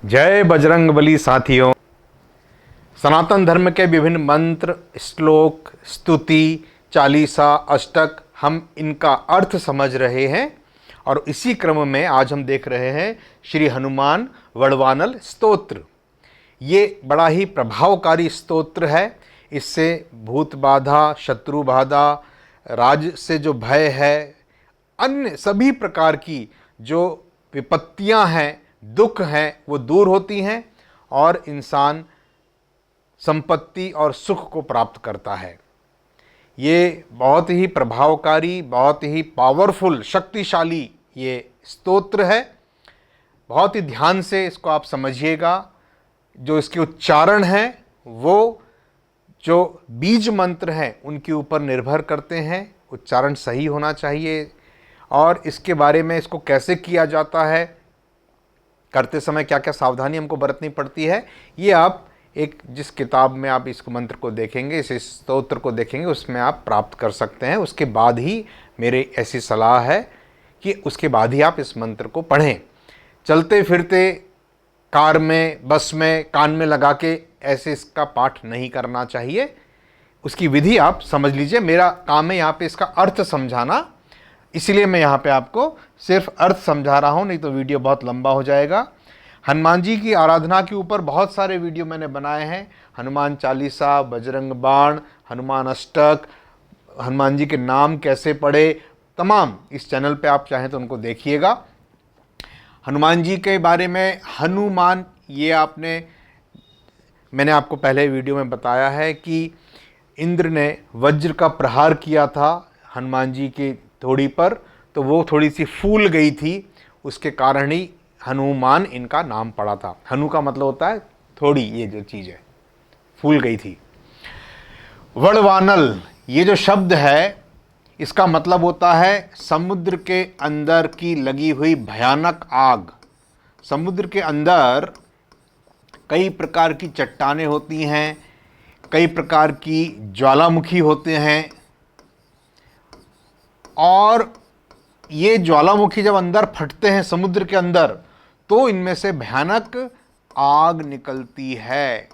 जय बजरंगबली साथियों। सनातन धर्म के विभिन्न मंत्र, श्लोक, स्तुति, चालीसा, अष्टक, हम इनका अर्थ समझ रहे हैं और इसी क्रम में आज हम देख रहे हैं श्री हनुमान वड़वानल स्तोत्र। ये बड़ा ही प्रभावकारी स्तोत्र है। इससे भूत बाधा, शत्रु बाधा, राज से जो भय है, अन्य सभी प्रकार की जो विपत्तियां हैं, दुख हैं, वो दूर होती हैं और इंसान संपत्ति और सुख को प्राप्त करता है। ये बहुत ही प्रभावकारी, बहुत ही पावरफुल, शक्तिशाली ये स्तोत्र है। बहुत ही ध्यान से इसको आप समझिएगा। जो इसके उच्चारण हैं वो जो बीज मंत्र हैं उनके ऊपर निर्भर करते हैं। उच्चारण सही होना चाहिए और इसके बारे में इसको कैसे किया जाता है, करते समय क्या क्या सावधानी हमको बरतनी पड़ती है, ये आप एक जिस किताब में आप इस मंत्र को देखेंगे, इस स्तोत्र को देखेंगे, उसमें आप प्राप्त कर सकते हैं। उसके बाद ही मेरी ऐसी सलाह है कि उसके बाद ही आप इस मंत्र को पढ़ें। चलते फिरते कार में, बस में, कान में लगा के ऐसे इसका पाठ नहीं करना चाहिए। उसकी विधि आप समझ लीजिए। मेरा काम है यहाँ पे इसका अर्थ समझाना, इसलिए मैं यहाँ पे आपको सिर्फ अर्थ समझा रहा हूँ, नहीं तो वीडियो बहुत लंबा हो जाएगा। हनुमान जी की आराधना के ऊपर बहुत सारे वीडियो मैंने बनाए हैं। हनुमान चालीसा, बजरंग बाण, हनुमान अष्टक, हनुमान जी के नाम कैसे पढ़े, तमाम इस चैनल पे आप चाहें तो उनको देखिएगा। हनुमान जी के बारे में, हनुमान, ये मैंने आपको पहले वीडियो में बताया है कि इंद्र ने वज्र का प्रहार किया था हनुमान जी की थोड़ी पर, तो वो थोड़ी सी फूल गई थी, उसके कारण ही हनुमान इनका नाम पड़ा था। हनु का मतलब होता है थोड़ी, ये जो चीज़ है फूल गई थी। वड़वानल, ये जो शब्द है इसका मतलब होता है समुद्र के अंदर की लगी हुई भयानक आग। समुद्र के अंदर कई प्रकार की चट्टानें होती हैं, कई प्रकार की ज्वालामुखी होते हैं और ये ज्वालामुखी जब अंदर फटते हैं समुद्र के अंदर, तो इनमें से भयानक आग निकलती है।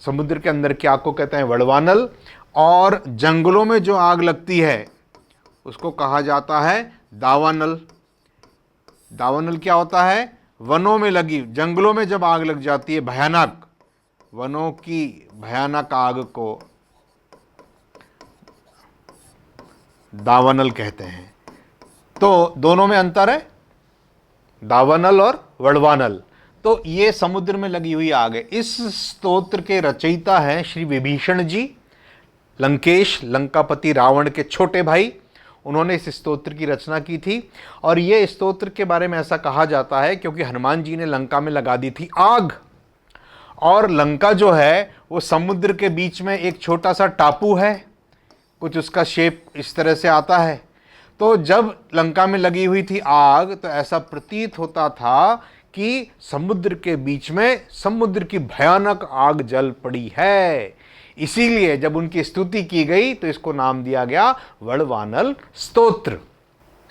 समुद्र के अंदर की आग को कहते हैं वड़वानल। और जंगलों में जो आग लगती है उसको कहा जाता है दावानल। दावानल क्या होता है? वनों में लगी, जंगलों में जब आग लग जाती है, भयानक, वनों की भयानक आग को दावानल कहते हैं। तो दोनों में अंतर है, दावानल और वड़वानल। तो ये समुद्र में लगी हुई आग है। इस स्तोत्र के रचयिता हैं श्री विभीषण जी, लंकेश, लंकापति रावण के छोटे भाई। उन्होंने इस स्तोत्र की रचना की थी और ये स्तोत्र के बारे में ऐसा कहा जाता है क्योंकि हनुमान जी ने लंका में लगा दी थी आग, और लंका जो है वो समुद्र के बीच में एक छोटा सा टापू है, कुछ उसका शेप इस तरह से आता है। तो जब लंका में लगी हुई थी आग, तो ऐसा प्रतीत होता था कि समुद्र के बीच में समुद्र की भयानक आग जल पड़ी है। इसीलिए जब उनकी स्तुति की गई तो इसको नाम दिया गया वड़वानल स्तोत्र।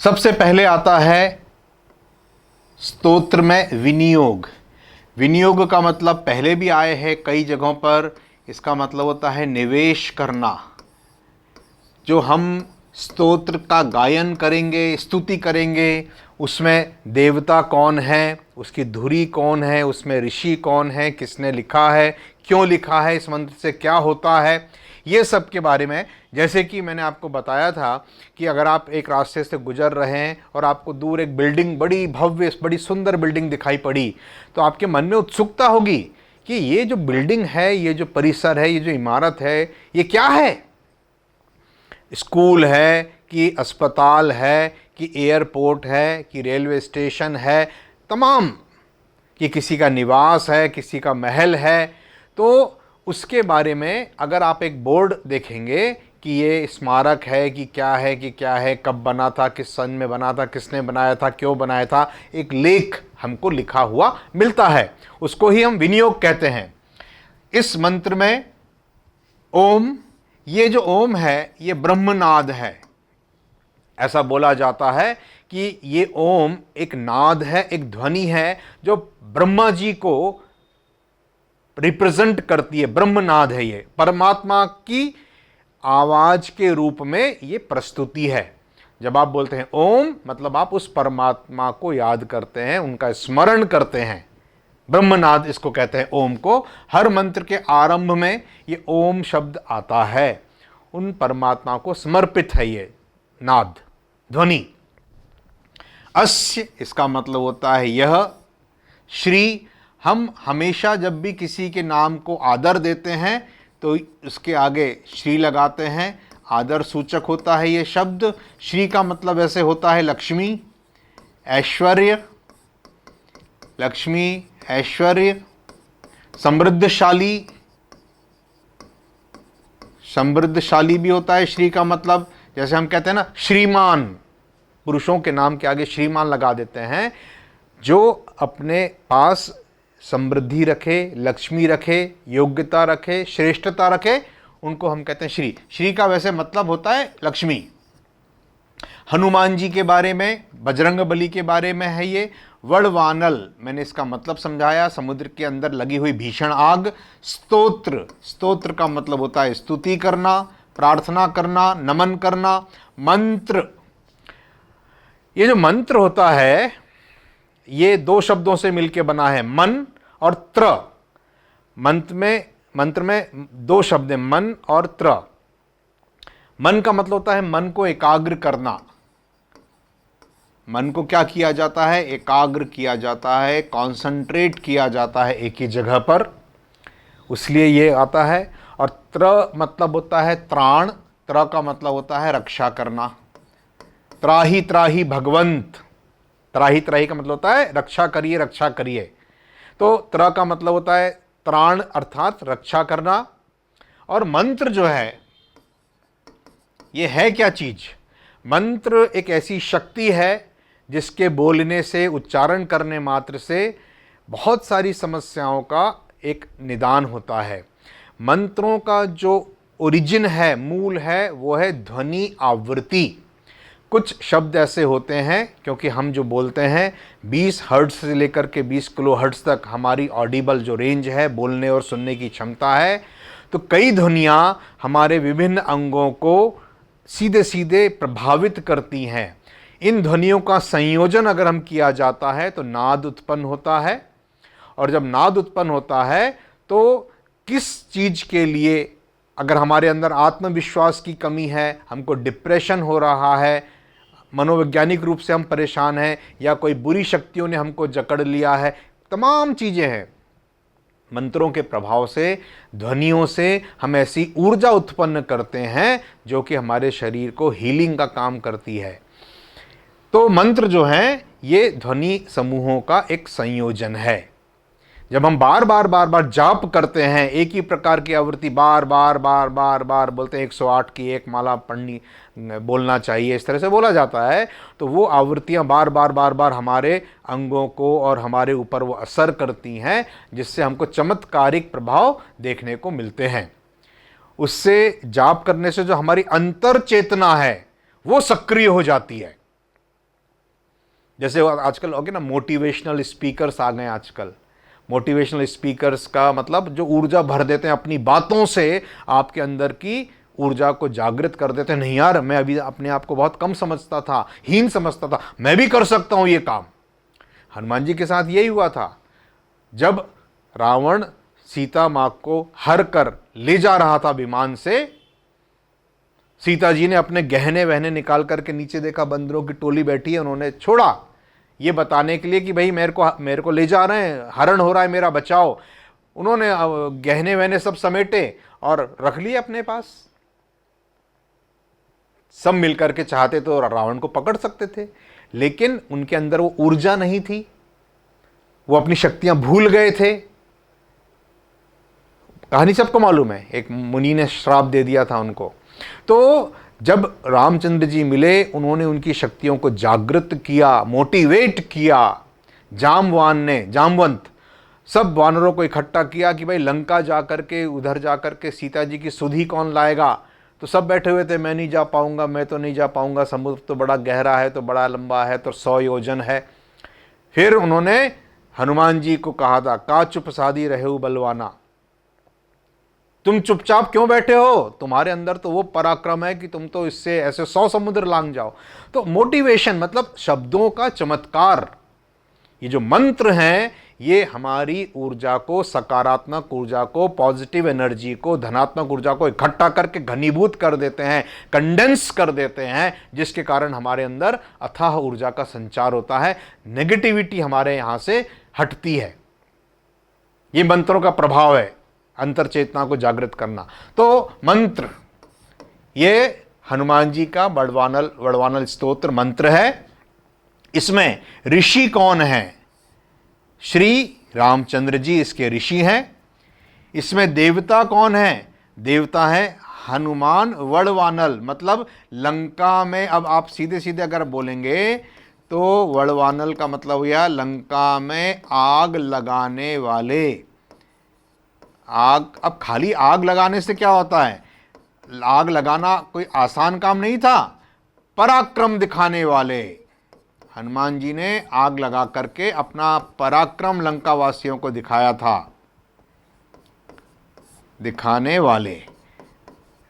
सबसे पहले आता है स्तोत्र में विनियोग। विनियोग का मतलब पहले भी आए हैं कई जगहों पर। इसका मतलब होता है निवेश करना। जो हम स्तोत्र का गायन करेंगे, स्तुति करेंगे, उसमें देवता कौन है, उसकी धुरी कौन है, उसमें ऋषि कौन है, किसने लिखा है, क्यों लिखा है, इस मंत्र से क्या होता है, ये सब के बारे में। जैसे कि मैंने आपको बताया था कि अगर आप एक रास्ते से गुजर रहे हैं और आपको दूर एक बिल्डिंग, बड़ी भव्य, बड़ी सुंदर बिल्डिंग दिखाई पड़ी, तो आपके मन में उत्सुकता होगी कि ये जो बिल्डिंग है, ये जो परिसर है, ये जो इमारत है, ये क्या है? स्कूल है कि अस्पताल है कि एयरपोर्ट है कि रेलवे स्टेशन है, तमाम, कि किसी का निवास है, किसी का महल है। तो उसके बारे में अगर आप एक बोर्ड देखेंगे कि ये स्मारक है कि क्या है, कि क्या है, कब बना था, किस सन में बना था, किसने बनाया था, क्यों बनाया था, एक लेख हमको लिखा हुआ मिलता है, उसको ही हम विनियोग कहते हैं। इस मंत्र में ओम, ये जो ओम है ये ब्रह्मनाद है। ऐसा बोला जाता है कि ये ओम एक नाद है, एक ध्वनि है जो ब्रह्मा जी को रिप्रेजेंट करती है। ब्रह्मनाद है, ये परमात्मा की आवाज के रूप में ये प्रस्तुति है। जब आप बोलते हैं ओम, मतलब आप उस परमात्मा को याद करते हैं, उनका स्मरण करते हैं। ब्रह्मनाद इसको कहते हैं ओम को। हर मंत्र के आरंभ में ये ओम शब्द आता है, उन परमात्मा को समर्पित है ये नाद ध्वनि। अस्य, इसका मतलब होता है यह। श्री, हम हमेशा जब भी किसी के नाम को आदर देते हैं तो उसके आगे श्री लगाते हैं, आदर सूचक होता है ये शब्द। श्री का मतलब ऐसे होता है लक्ष्मी, ऐश्वर्य, लक्ष्मी, ऐश्वर्य, समृद्धशाली, समृद्धशाली भी होता है श्री का मतलब। जैसे हम कहते हैं ना श्रीमान, पुरुषों के नाम के आगे श्रीमान लगा देते हैं। जो अपने पास समृद्धि रखे, लक्ष्मी रखे, योग्यता रखे, श्रेष्ठता रखे, उनको हम कहते हैं श्री। श्री का वैसे मतलब होता है लक्ष्मी। हनुमान जी के बारे में, बजरंग बली के बारे में है ये। वड़वानल, मैंने इसका मतलब समझाया, समुद्र के अंदर लगी हुई भीषण आग। स्तोत्र, स्तोत्र का मतलब होता है स्तुति करना, प्रार्थना करना, नमन करना। मंत्र, ये जो मंत्र होता है ये दो शब्दों से मिलकर बना है, मन और त्र। मंत्र में दो शब्द हैं, मन और त्र। मन का मतलब होता है मन को एकाग्र करना। मन को क्या किया जाता है? एकाग्र किया जाता है, कॉन्सेंट्रेट किया जाता है एक ही जगह पर, इसलिए ये आता है। और त्र मतलब होता है त्राण। त्र का मतलब होता है रक्षा करना। त्राही त्राही भगवंत, त्राही त्राही का मतलब होता है रक्षा करिए, रक्षा करिए। तो त्र का मतलब होता है त्राण अर्थात रक्षा करना। और मंत्र जो है ये है क्या चीज? मंत्र एक ऐसी शक्ति है जिसके बोलने से, उच्चारण करने मात्र से बहुत सारी समस्याओं का एक निदान होता है। मंत्रों का जो ओरिजिन है, मूल है, वो है ध्वनि आवृत्ति। कुछ शब्द ऐसे होते हैं, क्योंकि हम जो बोलते हैं 20 हर्ट्ज से लेकर के 20 किलो हर्ट्ज तक हमारी ऑडिबल जो रेंज है, बोलने और सुनने की क्षमता है, तो कई ध्वनियाँ हमारे विभिन्न अंगों को सीधे सीधे प्रभावित करती हैं। इन ध्वनियों का संयोजन अगर हम किया जाता है तो नाद उत्पन्न होता है। और जब नाद उत्पन्न होता है तो किस चीज़ के लिए, अगर हमारे अंदर आत्मविश्वास की कमी है, हमको डिप्रेशन हो रहा है, मनोवैज्ञानिक रूप से हम परेशान हैं, या कोई बुरी शक्तियों ने हमको जकड़ लिया है, तमाम चीज़ें हैं, मंत्रों के प्रभाव से, ध्वनियों से हम ऐसी ऊर्जा उत्पन्न करते हैं जो कि हमारे शरीर को हीलिंग का काम करती है। तो मंत्र जो हैं ये ध्वनि समूहों का एक संयोजन है। जब हम बार बार जाप करते हैं, एक ही प्रकार की आवृत्ति बार बार बोलते हैं, 108 की एक माला पढ़नी, बोलना चाहिए, इस तरह से बोला जाता है, तो वो आवृत्तियां बार बार हमारे अंगों को और हमारे ऊपर वो असर करती हैं, जिससे हमको चमत्कारिक प्रभाव देखने को मिलते हैं। उससे, जाप करने से जो हमारी अंतर चेतना है वो सक्रिय हो जाती है। जैसे आजकल हो गया ना, मोटिवेशनल स्पीकर्स आ गए आजकल। मोटिवेशनल स्पीकर्स का मतलब जो ऊर्जा भर देते हैं अपनी बातों से, आपके अंदर की ऊर्जा को जागृत कर देते हैं। नहीं यार, मैं अभी अपने आप को बहुत कम समझता था, हीन समझता था, मैं भी कर सकता हूं ये काम। हनुमान जी के साथ यही हुआ था। जब रावण सीता मां को हर कर ले जा रहा था विमान से, सीता जी ने अपने गहने वहने निकाल करके नीचे देखा, बंदरों की टोली बैठी है, उन्होंने छोड़ा ये बताने के लिए कि भाई मेरे को ले जा रहे हैं, हरण हो रहा है मेरा, बचाओ। उन्होंने गहने वहने सब समेटे और रख लिए अपने पास। सब मिलकर के चाहते तो रावण को पकड़ सकते थे, लेकिन उनके अंदर वो ऊर्जा नहीं थी, वो अपनी शक्तियां भूल गए थे। कहानी सबको मालूम है, एक मुनि ने श्राप दे दिया था उनको। तो जब रामचंद्र जी मिले, उन्होंने उनकी शक्तियों को जागृत किया, मोटिवेट किया। जामवंत सब वानरों को इकट्ठा किया कि भाई लंका जाकर के, उधर जाकर के सीता जी की सुधि कौन लाएगा। तो सब बैठे हुए थे, मैं नहीं जा पाऊंगा, मैं तो नहीं जा पाऊंगा, समुद्र तो बड़ा गहरा है, तो बड़ा लंबा है, तो 100 योजन है। फिर उन्होंने हनुमान जी को कहा था, का चुप साधी रहे बलवाना, तुम चुपचाप क्यों बैठे हो, तुम्हारे अंदर तो वो पराक्रम है कि तुम तो इससे ऐसे 100 समुद्र लांग जाओ। तो मोटिवेशन मतलब शब्दों का चमत्कार, ये जो मंत्र हैं ये हमारी ऊर्जा को, सकारात्मक ऊर्जा को, पॉजिटिव एनर्जी को, धनात्मक ऊर्जा को इकट्ठा करके घनीभूत कर देते हैं, कंडेंस कर देते हैं, जिसके कारण हमारे अंदर अथाह ऊर्जा का संचार होता है, नेगेटिविटी हमारे यहां से हटती है। ये मंत्रों का प्रभाव है, अंतर चेतना को जागृत करना। तो मंत्र ये हनुमान जी का बड़वानल स्तोत्र मंत्र है। इसमें ऋषि कौन है? श्री रामचंद्र जी इसके ऋषि हैं। इसमें देवता कौन है? देवता है हनुमान वड़वानल, मतलब लंका में, अब आप सीधे सीधे अगर बोलेंगे तो वड़वानल का मतलब हुआ लंका में आग लगाने वाले। आग, अब खाली आग लगाने से क्या होता है? आग लगाना कोई आसान काम नहीं था, पराक्रम दिखाने वाले। हनुमान जी ने आग लगा करके अपना पराक्रम लंका वासियों को दिखाया था। दिखाने वाले,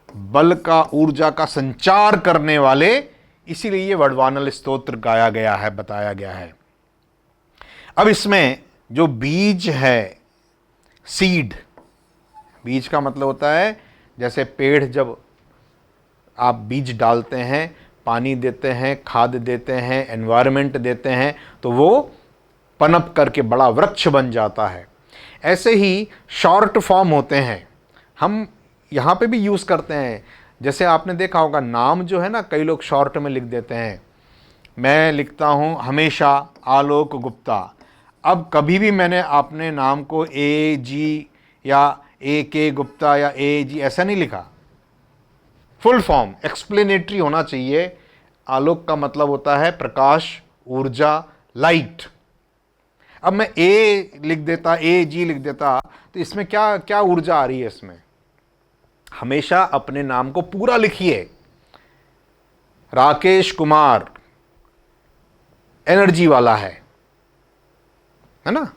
बल का, ऊर्जा का संचार करने वाले, इसीलिए ये वड़वानल स्तोत्र गाया गया है, बताया गया है। अब इसमें जो बीज है, सीड, बीज का मतलब होता है जैसे पेड़, जब आप बीज डालते हैं, पानी देते हैं, खाद देते हैं, एनवायरनमेंट देते हैं, तो वो पनप करके बड़ा वृक्ष बन जाता है। ऐसे ही शॉर्ट फॉर्म होते हैं, हम यहाँ पे भी यूज़ करते हैं। जैसे आपने देखा होगा नाम जो है ना, कई लोग शॉर्ट में लिख देते हैं। मैं लिखता हूँ हमेशा आलोक गुप्ता। अब कभी भी मैंने अपने नाम को AG या AK गुप्ता या AG ऐसा नहीं लिखा। फुल फॉर्म एक्सप्लेनेटरी होना चाहिए। आलोक का मतलब होता है प्रकाश, ऊर्जा, लाइट। अब मैं A लिख देता, AG लिख देता, तो इसमें क्या क्या ऊर्जा आ रही है? इसमें हमेशा अपने नाम को पूरा लिखिए। राकेश कुमार एनर्जी वाला है ना?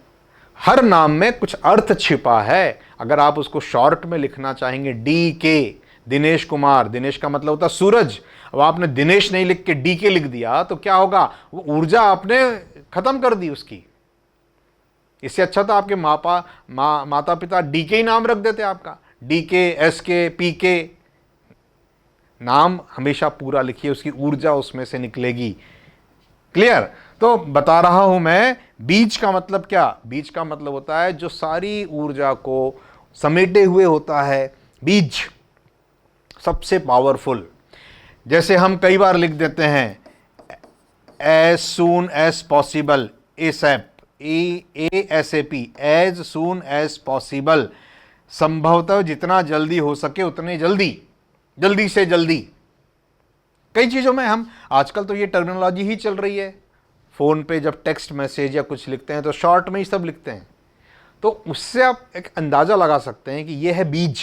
हर नाम में कुछ अर्थ छिपा है। अगर आप उसको शॉर्ट में लिखना चाहेंगे, DK, दिनेश कुमार, दिनेश का मतलब होता है सूरज। अब आपने दिनेश नहीं लिख के DK लिख दिया तो क्या होगा? वो ऊर्जा आपने खत्म कर दी उसकी। इससे अच्छा तो आपके माता पिता DK ही नाम रख देते आपका, DK, SK, PK। नाम हमेशा पूरा लिखिए, उसकी ऊर्जा उसमें से निकलेगी। क्लियर? तो बता रहा हूं मैं, बीज का मतलब क्या? बीज का मतलब होता है जो सारी ऊर्जा को समेटे हुए होता है, बीज सबसे पावरफुल। जैसे हम कई बार लिख देते हैं as soon as possible, ASAP, ASAP, as soon as possible, संभवतः जितना जल्दी हो सके उतने जल्दी, जल्दी से जल्दी। कई चीज़ों में हम आजकल तो ये टर्मिनोलॉजी ही चल रही है। फ़ोन पे जब टेक्स्ट मैसेज या कुछ लिखते हैं तो शॉर्ट में ही सब लिखते हैं। तो उससे आप एक अंदाज़ा लगा सकते हैं कि ये है बीज।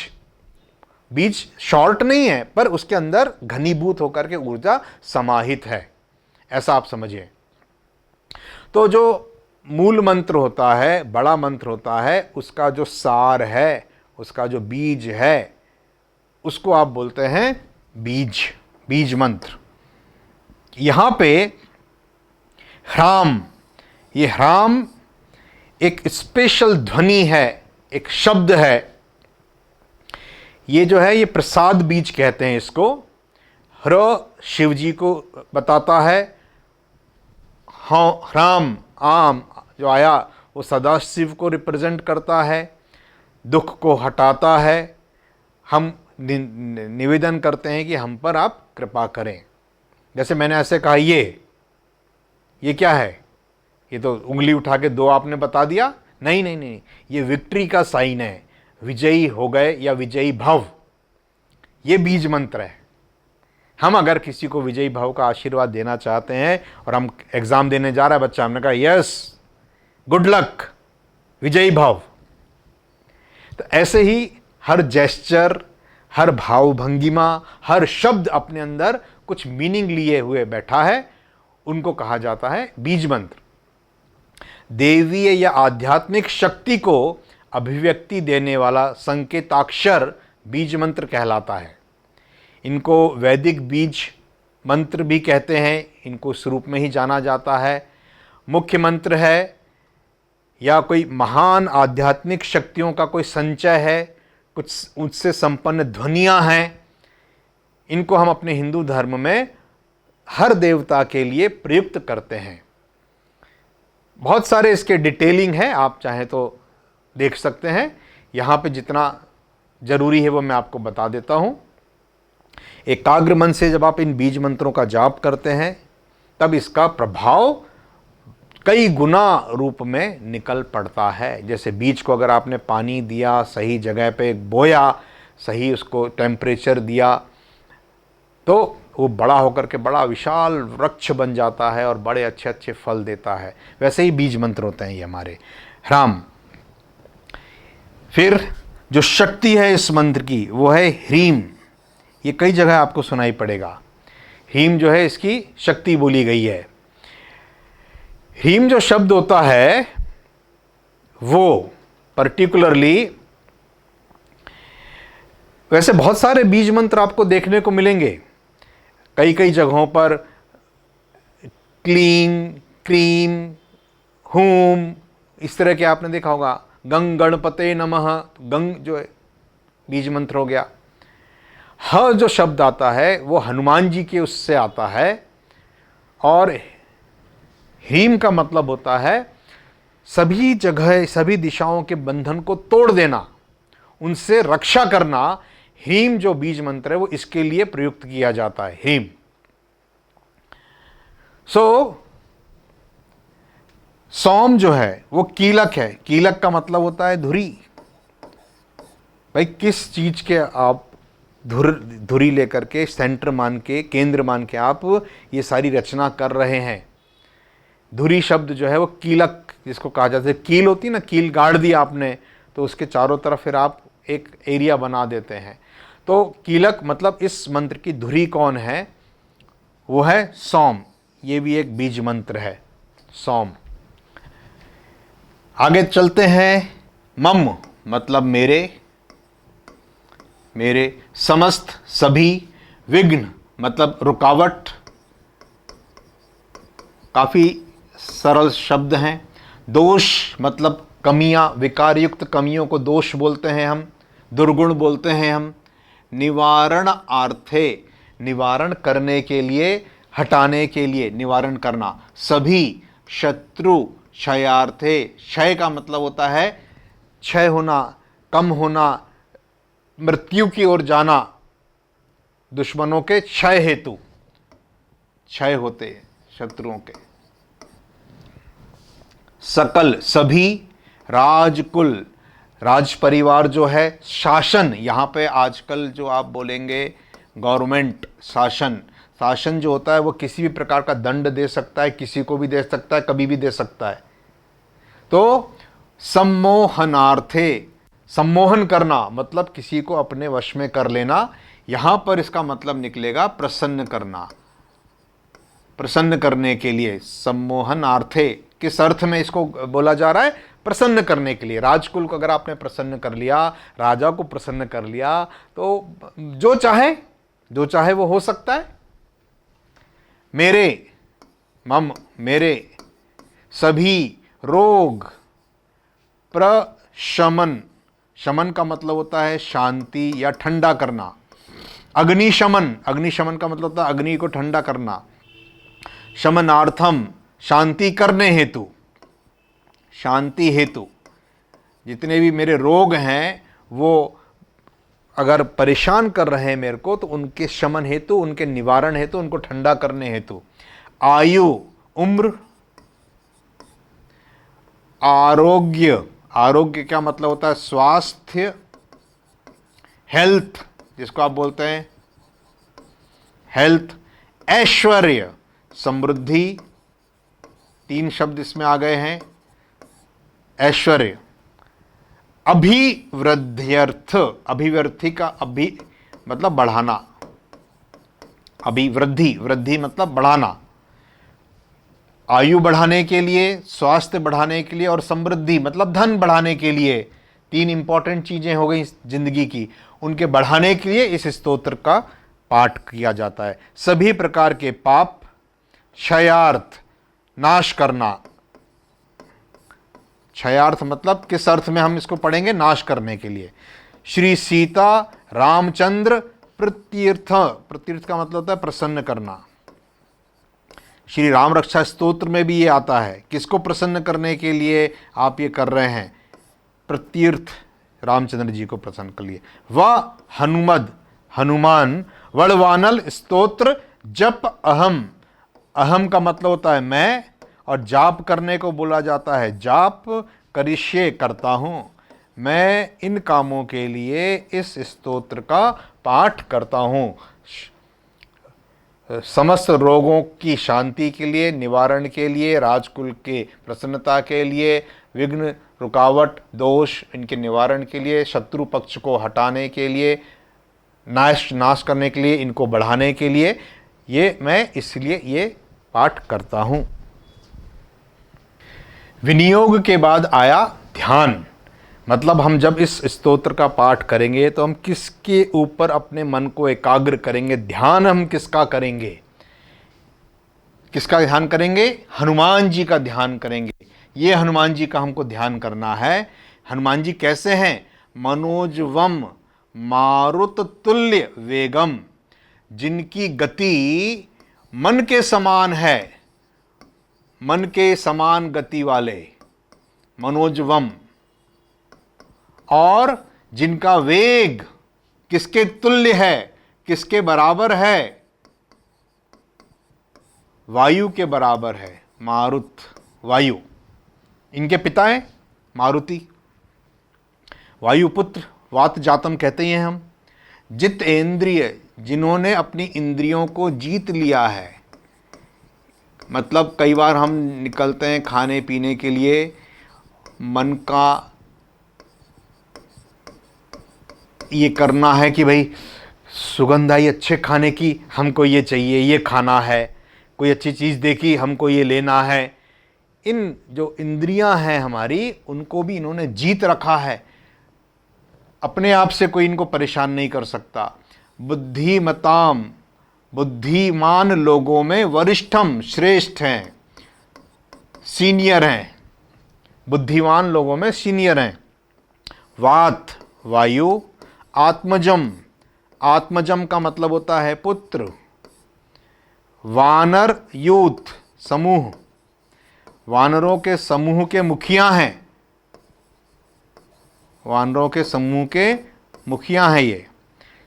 बीज शॉर्ट नहीं है, पर उसके अंदर घनीभूत होकर के ऊर्जा समाहित है, ऐसा आप समझिए। तो जो मूल मंत्र होता है, बड़ा मंत्र होता है, उसका जो सार है, उसका जो बीज है, उसको आप बोलते हैं बीज, बीज मंत्र। यहां पे ह्राम, ये ह्राम एक स्पेशल ध्वनि है, एक शब्द है। ये जो है ये प्रसाद बीज कहते हैं इसको। ह्र शिव जी को बताता है, ह्राम आम जो आया वो सदाशिव को रिप्रेजेंट करता है, दुख को हटाता है। हम निवेदन करते हैं कि हम पर आप कृपा करें। जैसे मैंने ऐसे कहा, ये क्या है? ये तो उंगली उठा के 2 आपने बता दिया। नहीं नहीं नहीं, ये विक्ट्री का साइन है, विजयी हो गए या विजयी भव, ये बीज मंत्र है। हम अगर किसी को विजयी भव का आशीर्वाद देना चाहते हैं और हम एग्जाम देने जा रहा है बच्चा, हमने कहा यस गुड लक विजयी भव, तो ऐसे ही हर जेस्चर, हर भाव भंगिमा, हर शब्द अपने अंदर कुछ मीनिंग लिए हुए बैठा है, उनको कहा जाता है बीज मंत्र। देवीय या आध्यात्मिक शक्ति को अभिव्यक्ति देने वाला संकेताक्षर बीज मंत्र कहलाता है। इनको वैदिक बीज मंत्र भी कहते हैं, इनको इस रूप में ही जाना जाता है। मुख्य मंत्र है या कोई महान आध्यात्मिक शक्तियों का कोई संचय है, कुछ उससे संपन्न ध्वनियाँ हैं। इनको हम अपने हिंदू धर्म में हर देवता के लिए प्रयुक्त करते हैं। बहुत सारे इसके डिटेलिंग है, आप चाहें तो देख सकते हैं। यहाँ पे जितना ज़रूरी है वो मैं आपको बता देता हूँ। एकाग्र मन से जब आप इन बीज मंत्रों का जाप करते हैं तब इसका प्रभाव कई गुना रूप में निकल पड़ता है। जैसे बीज को अगर आपने पानी दिया, सही जगह पे बोया, सही उसको टेम्परेचर दिया, तो वो बड़ा होकर के बड़ा विशाल वृक्ष बन जाता है और बड़े अच्छे अच्छे फल देता है। वैसे ही बीज मंत्र होते हैं ये हमारे। राम। फिर जो शक्ति है इस मंत्र की वो है ह्रीम। ये कई जगह आपको सुनाई पड़ेगा। ह्रीम जो है इसकी शक्ति बोली गई है। ह्रीम जो शब्द होता है वो पर्टिकुलरली, वैसे बहुत सारे बीज मंत्र आपको देखने को मिलेंगे कई कई जगहों पर। क्लीं, क्रीम, हूम, इस तरह के आपने देखा होगा। गंग गणपते नमः, गंग जो है बीज मंत्र हो गया। ह जो शब्द आता है वो हनुमान जी के उससे आता है। और ह्रीम का मतलब होता है सभी जगह, सभी दिशाओं के बंधन को तोड़ देना, उनसे रक्षा करना। ह्रीम जो बीज मंत्र है वो इसके लिए प्रयुक्त किया जाता है, ह्रीम। सोम जो है वो कीलक है। कीलक का मतलब होता है धुरी। भाई किस चीज के आप धुरी लेकर के सेंटर मान के, केंद्र मान के आप ये सारी रचना कर रहे हैं। धुरी शब्द जो है वो कीलक, जिसको कहा जाता है, कील होती है ना, कील गाड़ दिया आपने तो उसके चारों तरफ फिर आप एक एरिया बना देते हैं। तो कीलक मतलब इस मंत्र की धुरी कौन है? वो है सोम। ये भी एक बीज मंत्र है, सोम। आगे चलते हैं। मम मतलब मेरे, मेरे। समस्त, सभी। विघ्न मतलब रुकावट। काफ़ी सरल शब्द हैं। दोष मतलब कमियां, विकार युक्त कमियों को दोष बोलते हैं हम, दुर्गुण बोलते हैं हम। निवारण आर्थे, निवारण करने के लिए, हटाने के लिए, निवारण करना। सभी। शत्रु, क्षयार्थे, क्षय का मतलब होता है क्षय होना, कम होना, मृत्यु की ओर जाना। दुश्मनों के क्षय हेतु, क्षय होते हैं शत्रुओं के। सकल, सभी। राजकुल, राज परिवार जो है। शासन, यहाँ पे आजकल जो आप बोलेंगे गवर्नमेंट, शासन। शासन जो होता है वो किसी भी प्रकार का दंड दे सकता है, किसी को भी दे सकता है, कभी भी दे सकता है। तो सम्मोहनार्थे, सम्मोहन करना मतलब किसी को अपने वश में कर लेना। यहाँ पर इसका मतलब निकलेगा प्रसन्न करना, प्रसन्न करने के लिए। सम्मोहनार्थे, किस अर्थ में इसको बोला जा रहा है? प्रसन्न करने के लिए। राजकुल को अगर आपने प्रसन्न कर लिया, राजा को प्रसन्न कर लिया, तो जो चाहे वो हो सकता है। मेरे, मम, मेरे। सभी। रोग। प्रशमन, शमन का मतलब होता है शांति या ठंडा करना। अग्निशमन, अग्निशमन का मतलब होता है अग्नि को ठंडा करना। शमनार्थम, शांति करने हेतु, शांति हेतु। जितने भी मेरे रोग हैं वो अगर परेशान कर रहे हैं मेरे को, तो उनके शमन हेतु, उनके निवारण हेतु, उनको ठंडा करने हेतु। आयु, उम्र। आरोग्य, आरोग्य का मतलब होता है स्वास्थ्य, हेल्थ, जिसको आप बोलते हैं हेल्थ। ऐश्वर्य, समृद्धि। 3 शब्द इसमें आ गए हैं। ऐश्वर्य। अभिवृद्ध्यर्थ, अभिवृद्धि का मतलब बढ़ाना, अभिवृद्धि, वृद्धि मतलब बढ़ाना, आयु बढ़ाने के लिए, स्वास्थ्य बढ़ाने के लिए और समृद्धि मतलब धन बढ़ाने के लिए। तीन इंपॉर्टेंट चीजें हो गई जिंदगी की, उनके बढ़ाने के लिए इस स्तोत्र का पाठ किया जाता है। सभी प्रकार के पाप, क्षयार्थ, नाश करना। क्षयार्थ मतलब किस अर्थ में हम इसको पढ़ेंगे? नाश करने के लिए। श्री सीता रामचंद्र प्रतीर्थ, प्रतीर्थ का मतलब होता है प्रसन्न करना। श्री राम रक्षा स्तोत्र में भी ये आता है। किसको प्रसन्न करने के लिए आप ये कर रहे हैं? प्रतीर्थ, रामचंद्र जी को प्रसन्न कर लिए। वह हनुमद, हनुमान, वड़वानल स्तोत्र जप अहम, अहम का मतलब होता है मैं, और जाप करने को बोला जाता है जाप, करिष्ये करता हूँ। मैं इन कामों के लिए इस स्तोत्र का पाठ करता हूँ। समस्त रोगों की शांति के लिए, निवारण के लिए, राजकुल के प्रसन्नता के लिए, विघ्न, रुकावट, दोष इनके निवारण के लिए, शत्रु पक्ष को हटाने के लिए, नाश करने के लिए, इनको बढ़ाने के लिए, ये मैं इसलिए ये पाठ करता हूं। विनियोग के बाद आया ध्यान। मतलब हम जब इस स्तोत्र का पाठ करेंगे तो हम किसके ऊपर अपने मन को एकाग्र करेंगे? ध्यान हम किसका करेंगे? किसका ध्यान करेंगे? हनुमान जी का ध्यान करेंगे। ये हनुमान जी का हमको ध्यान करना है। हनुमान जी कैसे हैं? मनोजवम मारुत तुल्य वेगम, जिनकी गति मन के समान है, मन के समान गति वाले, मनोजवम, और जिनका वेग किसके तुल्य है? किसके बराबर है? वायु के बराबर है। मारुत, वायु, इनके पिता हैं मारुति, वायुपुत्र, वात जातम कहते हैं हम। जित इंद्रिय, जिन्होंने अपनी इंद्रियों को जीत लिया है। मतलब कई बार हम निकलते हैं खाने पीने के लिए, मन का ये करना है कि भाई सुगंध आई अच्छे खाने की, हमको ये चाहिए, ये खाना है, कोई अच्छी चीज़ देखी हमको ये लेना है। इन जो इंद्रियां हैं हमारी, उनको भी इन्होंने जीत रखा है। अपने आप से कोई इनको परेशान नहीं कर सकता। बुद्धिमताम, बुद्धिमान लोगों में वरिष्ठम, श्रेष्ठ हैं, सीनियर हैं, बुद्धिमान लोगों में सीनियर हैं। वात, वायु, आत्मजम, आत्मजम का मतलब होता है पुत्र। वानर, यूथ, समूह, वानरों के समूह के मुखिया हैं, वानरों के समूह के मुखिया हैं ये।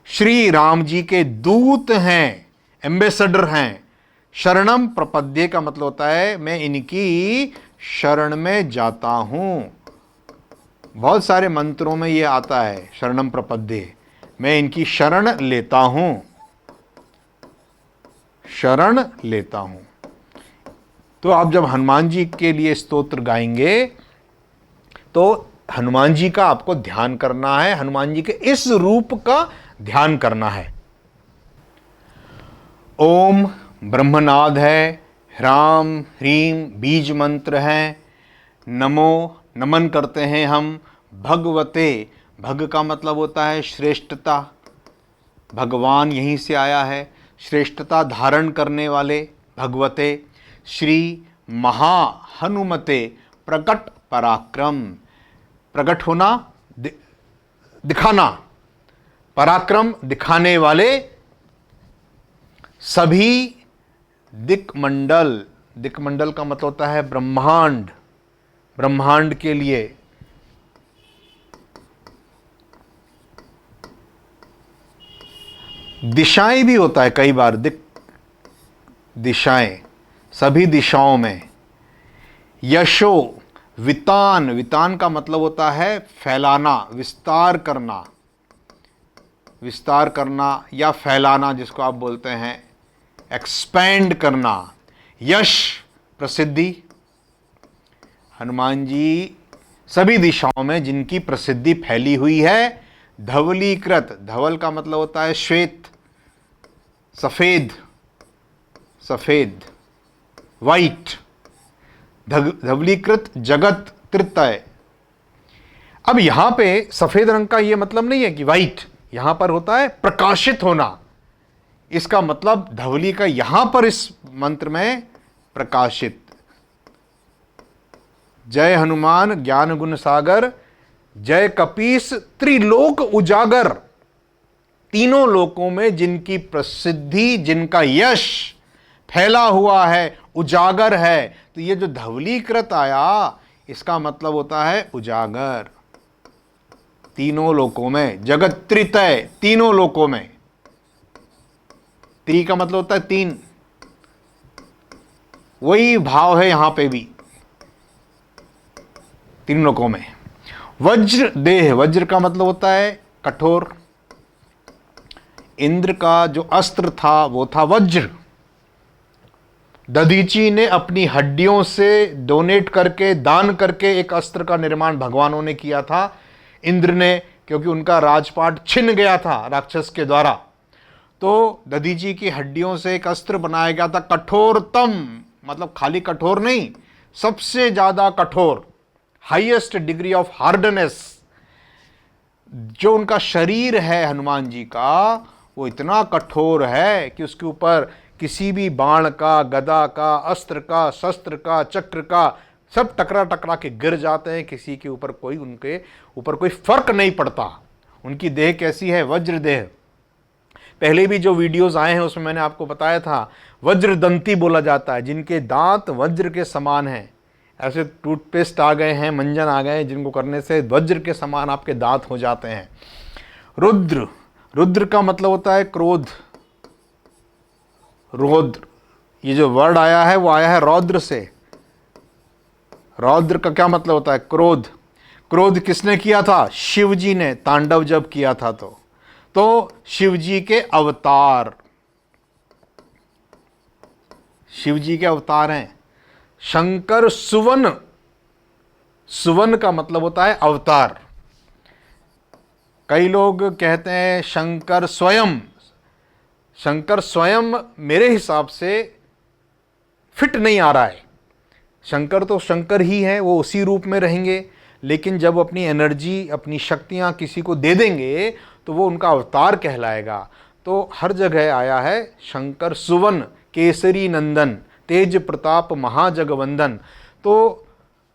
श्री राम जी के दूत हैं, एम्बेसडर हैं। शरणम प्रपद्ये का मतलब होता है मैं इनकी शरण में जाता हूं। बहुत सारे मंत्रों में ये आता है, शरणम प्रपद्ये, मैं इनकी शरण लेता हूं, शरण लेता हूं। तो आप जब हनुमान जी के लिए स्तोत्र गाएंगे तो हनुमान जी का आपको ध्यान करना है, हनुमान जी के इस रूप का ध्यान करना है। ओम ब्रह्मनाद है, ह्राम ह्रीम बीज मंत्र है, नमो नमन करते हैं हम भगवते, भग का मतलब होता है श्रेष्ठता, भगवान यहीं से आया है, श्रेष्ठता धारण करने वाले भगवते। श्री महा हनुमते प्रकट पराक्रम, प्रकट होना, दिखाना, पराक्रम दिखाने वाले सभी दिक्मंडल, दिक्मंडल का मतलब होता है ब्रह्मांड, ब्रह्मांड के लिए। दिशाएं भी होता है कई बार, दिशाएं, सभी दिशाओं में। यशो, वितान, वितान का मतलब होता है फैलाना, विस्तार करना, विस्तार करना या फैलाना, जिसको आप बोलते हैं एक्सपेंड करना। यश, प्रसिद्धि, हनुमान जी सभी दिशाओं में जिनकी प्रसिद्धि फैली हुई है, धवलीकृत, धवल का मतलब होता है श्वेत, सफेद, सफेद, वाइट, धवलीकृत जगत त्रितय। अब यहां पे सफेद रंग का यह मतलब नहीं है कि वाइट, यहां पर होता है प्रकाशित होना। इसका मतलब धवली का यहां पर इस मंत्र में प्रकाशित। जय हनुमान ज्ञान गुण सागर, जय कपीस त्रिलोक उजागर। तीनों लोकों में जिनकी प्रसिद्धि, जिनका यश फैला हुआ है, उजागर है। तो ये जो धवलीकृत आया, इसका मतलब होता है उजागर। तीनों लोकों में, जगत त्रितय, तीनों लोकों में। त्रि का मतलब होता है तीन, वही भाव है यहां पे भी, तीन लोकों में। वज्र देह, वज्र का मतलब होता है कठोर। इंद्र का जो अस्त्र था वो था वज्र। दधीची ने अपनी हड्डियों से डोनेट करके, दान करके एक अस्त्र का निर्माण भगवानों ने किया था। इंद्र ने, क्योंकि उनका राजपाट छिन गया था राक्षस के द्वारा, तो दधीची की हड्डियों से एक अस्त्र बनाया गया था, कठोरतम, मतलब खाली कठोर नहीं, सबसे ज्यादा कठोर, हाईएस्ट डिग्री ऑफ हार्डनेस। जो उनका शरीर है हनुमान जी का, वो इतना कठोर है कि उसके ऊपर किसी भी बाण का, गदा का, अस्त्र का, शस्त्र का, चक्र का, सब टकरा टकरा के गिर जाते हैं। किसी के ऊपर कोई, उनके ऊपर कोई फर्क नहीं पड़ता। उनकी देह कैसी है? वज्र देह। पहले भी जो वीडियोस आए हैं उसमें मैंने आपको बताया था, वज्रदंती बोला जाता है, जिनके दांत वज्र के समान हैं। ऐसे टूथपेस्ट आ गए हैं, मंजन आ गए हैं, जिनको करने से वज्र के समान आपके दांत हो जाते हैं। रुद्र, रुद्र का मतलब होता है क्रोध, रौद्र। ये जो वर्ड आया है वो आया है रौद्र से। रौद्र का क्या मतलब होता है? क्रोध। क्रोध किसने किया था? शिव जी ने, तांडव जब किया था तो शिव जी के अवतार, शिव जी के अवतार हैं। शंकर सुवन, सुवन का मतलब होता है अवतार। कई लोग कहते हैं शंकर स्वयं। शंकर स्वयं मेरे हिसाब से फिट नहीं आ रहा है। शंकर तो शंकर ही है, वो उसी रूप में रहेंगे, लेकिन जब अपनी एनर्जी, अपनी शक्तियां किसी को दे देंगे तो वो उनका अवतार कहलाएगा। तो हर जगह आया है शंकर सुवन, केसरी नंदन, तेज प्रताप महाजगवंदन। तो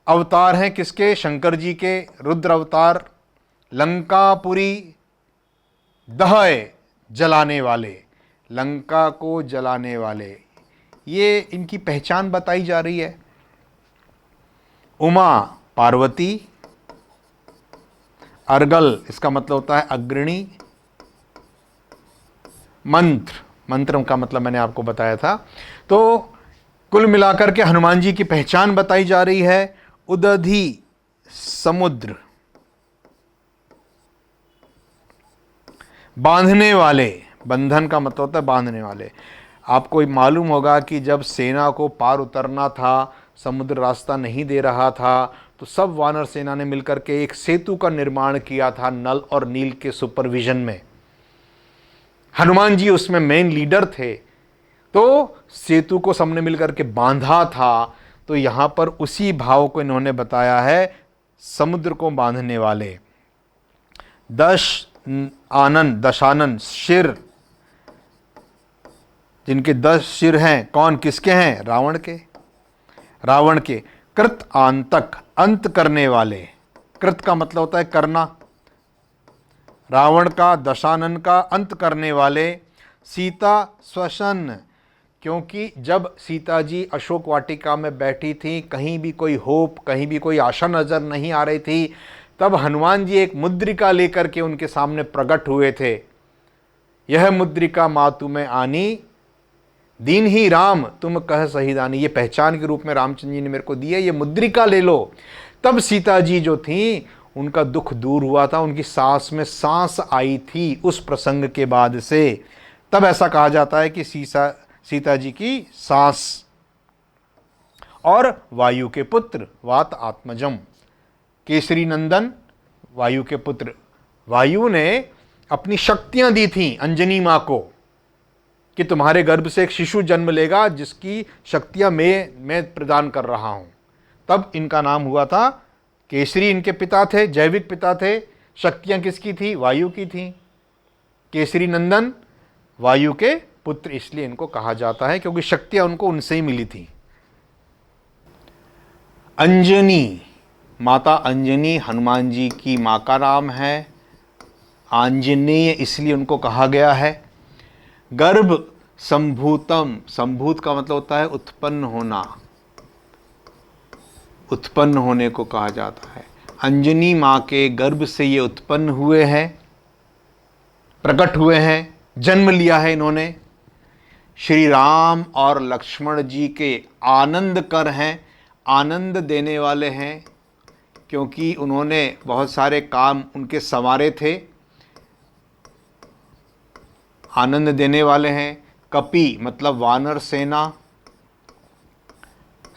अवतार हैं किसके? शंकर जी के। रुद्र अवतार, लंकापुरी दहय, जलाने वाले, लंका को जलाने वाले, ये इनकी पहचान बताई जा रही है। उमा पार्वती, अर्गल इसका मतलब होता है अग्रणी। मंत्र, मंत्र का मतलब मैंने आपको बताया था। तो कुल मिलाकर के हनुमान जी की पहचान बताई जा रही है। उदधि समुद्र, बांधने वाले, बंधन का मतलब होता है बांधने वाले। आपको मालूम होगा कि जब सेना को पार उतरना था, समुद्र रास्ता नहीं दे रहा था, तो सब वानर सेना ने मिलकर के एक सेतु का निर्माण किया था, नल और नील के सुपरविजन में। हनुमान जी उसमें मेन लीडर थे। तो सेतु को सबने मिलकर के बांधा था। तो यहां पर उसी भाव को इन्होंने बताया है, समुद्र को बांधने वाले। दश आनन, दशानन, शिर, जिनके 10 सिर हैं, कौन, किसके हैं? रावण के। रावण के। कृत आंतक, अंत करने वाले। कृत का मतलब होता है करना। रावण का, दशानन का अंत करने वाले। सीता स्वसन, क्योंकि जब सीता जी अशोक वाटिका में बैठी थी, कहीं भी कोई होप, कहीं भी कोई आशा नजर नहीं आ रही थी, तब हनुमान जी एक मुद्रिका लेकर के उनके सामने प्रकट हुए थे। यह मुद्रिका मातु में आनी, दीन ही राम तुम कह सहीदानी। ये पहचान के रूप में रामचंद्र जी ने मेरे को दी है, ये मुद्रिका ले लो। तब सीता जी जो थी, उनका दुख दूर हुआ था, उनकी सांस में सांस आई थी उस प्रसंग के बाद से। तब ऐसा कहा जाता है कि सीता जी की सांस। और वायु के पुत्र, वात आत्मजम, केसरी नंदन, वायु के पुत्र। वायु ने अपनी शक्तियां दी थी अंजनी मां को कि तुम्हारे गर्भ से एक शिशु जन्म लेगा जिसकी शक्तियां मैं प्रदान कर रहा हूं। तब इनका नाम हुआ था केसरी। इनके पिता थे, जैविक पिता थे। शक्तियां किसकी थी? वायु की थी। केसरी नंदन वायु के पुत्र इसलिए इनको कहा जाता है क्योंकि शक्तियां उनको उनसे ही मिली थी। अंजनी, माता अंजनी हनुमान जी की मां का नाम है। आंजनेय इसलिए उनको कहा गया है। गर्भ संभूतम, संभूत का मतलब होता है उत्पन्न होना, उत्पन्न होने को कहा जाता है। अंजनी मां के गर्भ से ये उत्पन्न हुए हैं, प्रकट हुए हैं, जन्म लिया है इन्होंने। श्री राम और लक्ष्मण जी के आनंद कर हैं, आनंद देने वाले हैं, क्योंकि उन्होंने बहुत सारे काम उनके संवारे थे, आनंद देने वाले हैं। कपि मतलब वानर सेना,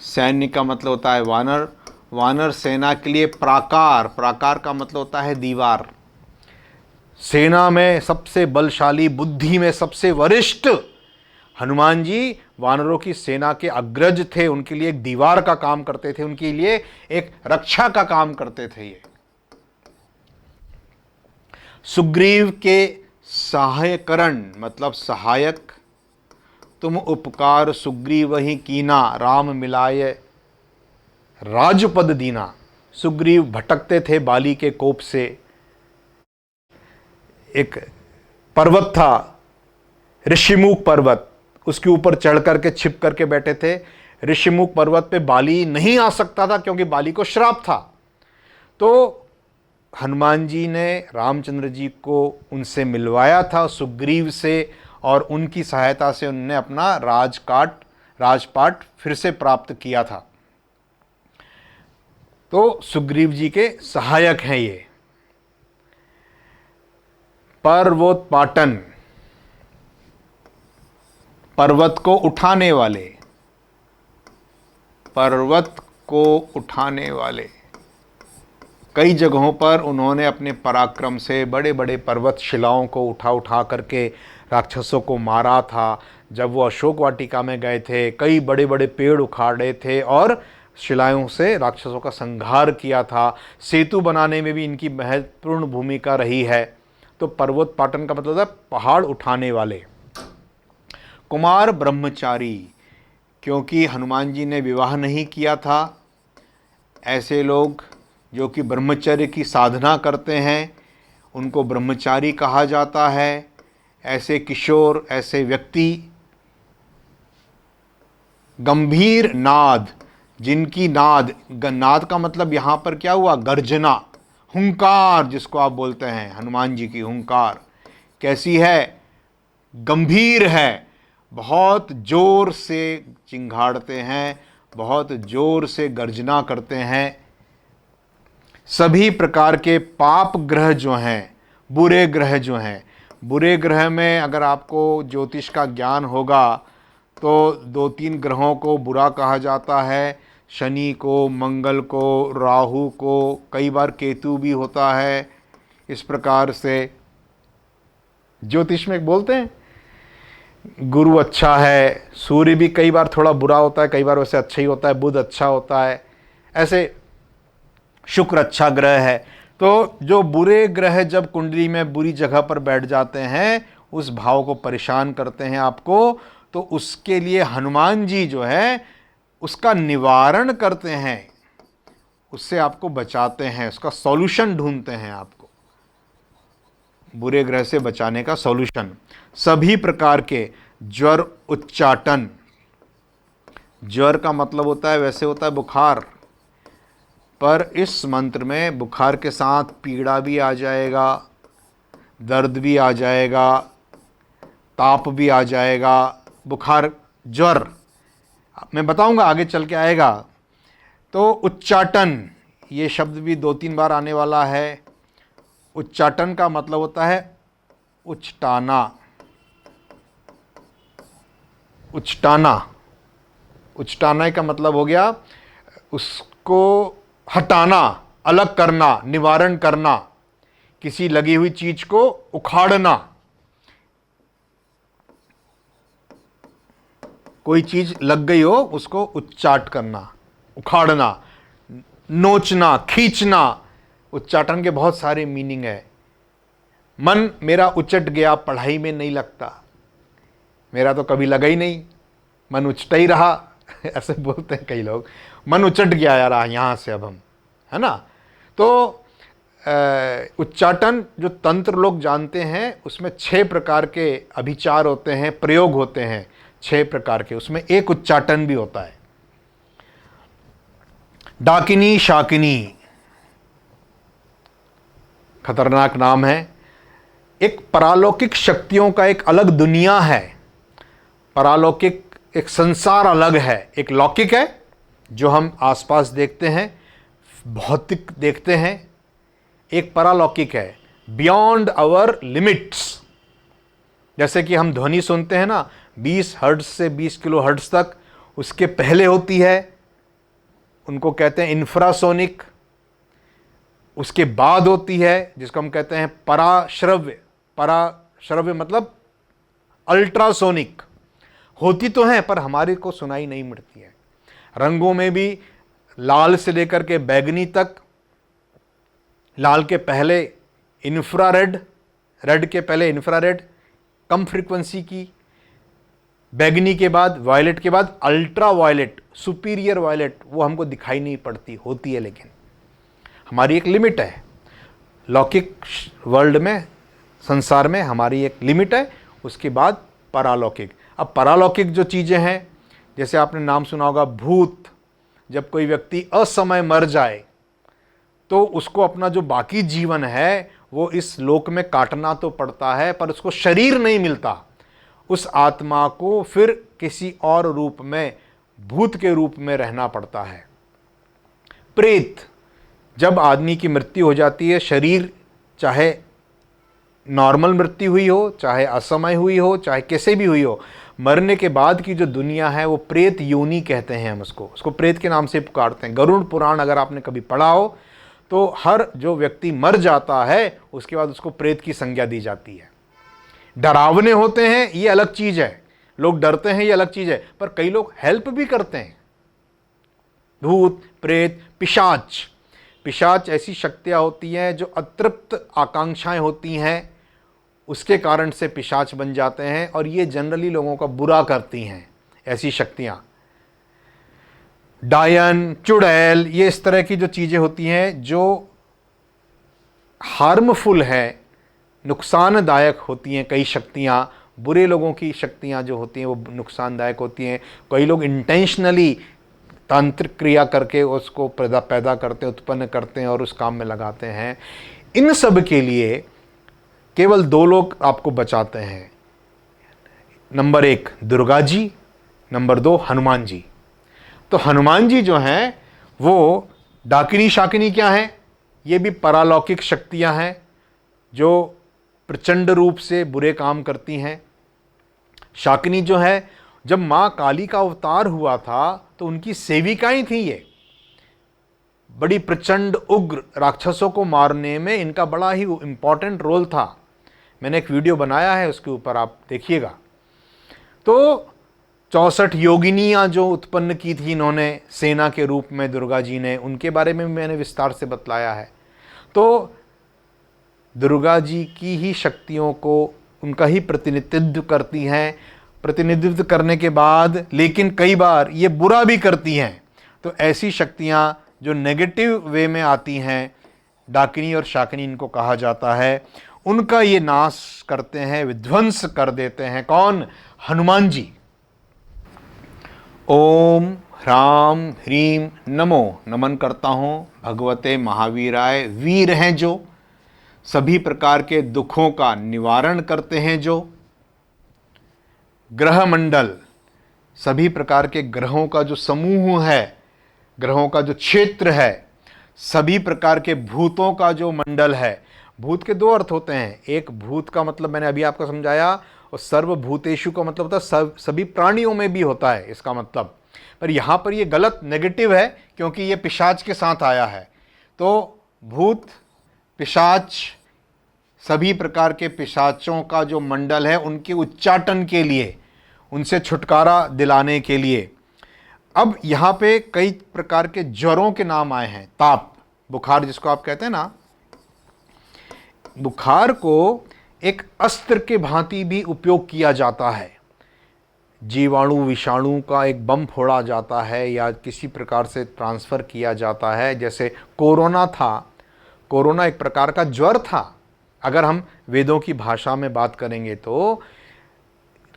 सैन्य का मतलब होता है वानर, वानर सेना के लिए प्राकार, प्राकार का मतलब होता है दीवार। सेना में सबसे बलशाली, बुद्धि में सबसे वरिष्ठ हनुमान जी वानरों की सेना के अग्रज थे। उनके लिए एक दीवार का काम करते थे, उनके लिए एक रक्षा का काम करते थे ये। सुग्रीव के सहायकरण मतलब सहायक। तुम उपकार सुग्रीव ही कीना, राम मिलाय राजपद दीना। सुग्रीव भटकते थे बाली के कोप से। एक पर्वत था ऋषिमुख पर्वत, उसके ऊपर चढ़ करके छिप करके बैठे थे। ऋषिमुख पर्वत पे बाली नहीं आ सकता था क्योंकि बाली को श्राप था। तो हनुमान जी ने रामचंद्र जी को उनसे मिलवाया था, सुग्रीव से, और उनकी सहायता से उन्होंने अपना राजपाट फिर से प्राप्त किया था। तो सुग्रीव जी के सहायक हैं ये। पर्वतपाटन, पर्वत को उठाने वाले, पर्वत को उठाने वाले। कई जगहों पर उन्होंने अपने पराक्रम से बड़े बड़े पर्वत शिलाओं को उठा करके राक्षसों को मारा था। जब वो अशोक वाटिका में गए थे, कई बड़े बड़े पेड़ उखाड़े थे और शिलाओं से राक्षसों का संहार किया था। सेतु बनाने में भी इनकी महत्वपूर्ण भूमिका रही है। तो पर्वत पाटन का मतलब है पहाड़ उठाने वाले। कुमार ब्रह्मचारी, क्योंकि हनुमान जी ने विवाह नहीं किया था, ऐसे लोग जो कि ब्रह्मचर्य की साधना करते हैं उनको ब्रह्मचारी कहा जाता है। ऐसे किशोर, ऐसे व्यक्ति। गंभीर नाद, जिनकी नाद, नाद का मतलब यहाँ पर क्या हुआ? गर्जना, हुंकार जिसको आप बोलते हैं, हनुमान जी की हुंकार कैसी है? गंभीर है, बहुत जोर से चिंघाड़ते हैं, बहुत जोर से गर्जना करते हैं। सभी प्रकार के पाप ग्रह जो हैं, बुरे ग्रह जो हैं, बुरे ग्रह में अगर आपको ज्योतिष का ज्ञान होगा तो 2-3 ग्रहों को बुरा कहा जाता है। शनि को, मंगल को, राहु को, कई बार केतु भी होता है। इस प्रकार से ज्योतिष में बोलते हैं गुरु अच्छा है, सूर्य भी कई बार थोड़ा बुरा होता है, कई बार वैसे अच्छा ही होता है, बुध अच्छा होता है, ऐसे शुक्र अच्छा ग्रह है। तो जो बुरे ग्रह जब कुंडली में बुरी जगह पर बैठ जाते हैं, उस भाव को परेशान करते हैं आपको, तो उसके लिए हनुमान जी जो है उसका निवारण करते हैं, उससे आपको बचाते हैं, उसका सॉल्यूशन ढूंढते हैं, आपको बुरे ग्रह से बचाने का सॉल्यूशन। सभी प्रकार के ज्वर, उच्चाटन, ज्वर का मतलब होता है वैसे होता है बुखार, पर इस मंत्र में बुखार के साथ पीड़ा भी आ जाएगा, दर्द भी आ जाएगा, ताप भी आ जाएगा। बुखार, ज्वर मैं बताऊंगा, आगे चल के आएगा। तो उच्चाटन, ये शब्द भी 2-3 बार आने वाला है। उच्चाटन का मतलब होता है उचटाना, उचटाना, उचटाना का मतलब हो गया उसको हटाना, अलग करना, निवारण करना। किसी लगी हुई चीज को उखाड़ना, कोई चीज लग गई हो उसको उच्चाट करना, उखाड़ना, नोचना, खींचना। उच्चाटन के बहुत सारे मीनिंग है। मन मेरा उचट गया, पढ़ाई में नहीं लगता, मेरा तो कभी लगा ही नहीं, मन उचटा ही रहा ऐसे बोलते हैं कई लोग, मन उचट गया यार यहाँ से अब हम, है ना। तो उच्चाटन जो तंत्र लोग जानते हैं उसमें 6 प्रकार के अभिचार होते हैं, प्रयोग होते हैं 6 प्रकार के, उसमें एक उच्चाटन भी होता है। डाकिनी शाकिनी, खतरनाक नाम है। एक परालौकिक शक्तियों का एक अलग दुनिया है, परालौकिक एक संसार अलग है। एक लौकिक है जो हम आसपास देखते हैं, भौतिक देखते हैं, एक परालौकिक है बियॉन्ड आवर लिमिट्स। जैसे कि हम ध्वनि सुनते हैं ना 20 हर्ट्ज से 20 किलो हर्ट्ज तक, उसके पहले होती है, उनको कहते हैं इंफ्रासोनिक। उसके बाद होती है जिसको हम कहते हैं पराश्रव्य। पराश्रव्य मतलब अल्ट्रासोनिक। होती तो है पर हमारे को सुनाई नहीं मिलती है। रंगों में भी लाल से लेकर के बैगनी तक, लाल के पहले इंफ्रारेड, रेड के पहले इंफ्रारेड कम फ्रीक्वेंसी की, बैगनी के बाद, वायलेट के बाद अल्ट्रा वायलेट, सुपीरियर वायलेट, वो हमको दिखाई नहीं पड़ती, होती है लेकिन हमारी एक लिमिट है। लौकिक वर्ल्ड में, संसार में हमारी एक लिमिट है। उसके बाद परालौकिक। अब परालौकिक जो चीज़ें हैं, जैसे आपने नाम सुना होगा भूत। जब कोई व्यक्ति असमय मर जाए तो उसको अपना जो बाकी जीवन है वो इस लोक में काटना तो पड़ता है, पर उसको शरीर नहीं मिलता। उस आत्मा को फिर किसी और रूप में, भूत के रूप में रहना पड़ता है। प्रेत, जब आदमी की मृत्यु हो जाती है, शरीर चाहे नॉर्मल मृत्यु हुई हो, चाहे असमय हुई हो, चाहे कैसे भी हुई हो, मरने के बाद की जो दुनिया है वो प्रेत योनि कहते हैं हम उसको प्रेत के नाम से पुकारते हैं। गरुड़ पुराण अगर आपने कभी पढ़ा हो तो हर जो व्यक्ति मर जाता है उसके बाद उसको प्रेत की संज्ञा दी जाती है। डरावने होते हैं ये अलग चीज है, लोग डरते हैं ये अलग चीज है, पर कई लोग हेल्प भी करते हैं। भूत, प्रेत, पिशाच। पिशाच ऐसी शक्तियां होती हैं जो अतृप्त आकांक्षाएं होती हैं, उसके कारण से पिशाच बन जाते हैं, और ये जनरली लोगों का बुरा करती हैं ऐसी शक्तियां। डायन, चुड़ैल, ये इस तरह की जो चीज़ें होती हैं जो हार्मफुल है, नुकसानदायक होती हैं। कई शक्तियां, बुरे लोगों की शक्तियां जो होती हैं वो नुकसानदायक होती हैं। कई लोग इंटेंशनली तांत्रिक क्रिया करके उसको पैदा करते हैं, उत्पन्न करते हैं और उस काम में लगाते हैं। इन सब के लिए केवल 2 लोग आपको बचाते हैं। Number 1 Durga ji, number 2 Hanuman ji. तो हनुमान जी जो हैं वो डाकिनी शाकिनी क्या हैं? ये भी परालौकिक शक्तियां हैं जो प्रचंड रूप से बुरे काम करती हैं। शाकिनी जो है, जब माँ काली का अवतार हुआ था तो उनकी सेविकाएं थी। ये बड़ी प्रचंड उग्र, राक्षसों को मारने में इनका बड़ा ही इंपॉर्टेंट रोल था। मैंने एक वीडियो बनाया है उसके ऊपर, आप देखिएगा। तो 64 योगिनियाँ जो उत्पन्न की थी इन्होंने सेना के रूप में, दुर्गा जी ने, उनके बारे में मैंने विस्तार से बतलाया है। तो दुर्गा जी की ही शक्तियों को, उनका ही प्रतिनिधित्व करती हैं। प्रतिनिधित्व करने के बाद लेकिन कई बार ये बुरा भी करती हैं। तो ऐसी शक्तियाँ जो नेगेटिव वे में आती हैं, डाकिनी और शाकिनी इनको कहा जाता है, उनका ये नाश करते हैं, विध्वंस कर देते हैं। कौन? हनुमान जी। ओम ह्राम ह्रीम नमो। नमन करता हूँ भगवते महावीराय। वीर हैं जो सभी प्रकार के दुखों का निवारण करते हैं, जो ग्रह मंडल, सभी प्रकार के ग्रहों का जो समूह है, ग्रहों का जो क्षेत्र है, सभी प्रकार के भूतों का जो मंडल है। भूत के 2 अर्थ होते हैं। एक भूत का मतलब मैंने अभी आपको समझाया, और सर्वभूतेषु का मतलब होता है सभी प्राणियों में भी होता है इसका मतलब। पर यहाँ पर ये गलत, नेगेटिव है, क्योंकि ये पिशाच के साथ आया है। तो भूत, पिशाच, सभी प्रकार के पिशाचों का जो मंडल है उनके उच्चाटन के लिए, उनसे छुटकारा दिलाने के लिए। अब यहाँ पे कई प्रकार के ज्वरों के नाम आए हैं। ताप, बुखार जिसको आप कहते हैं ना, बुखार को एक अस्त्र के भांति भी उपयोग किया जाता है। जीवाणु विषाणु का एक बम फोड़ा जाता है या किसी प्रकार से ट्रांसफ़र किया जाता है। जैसे कोरोना था, कोरोना एक प्रकार का ज्वर था। अगर हम वेदों की भाषा में बात करेंगे तो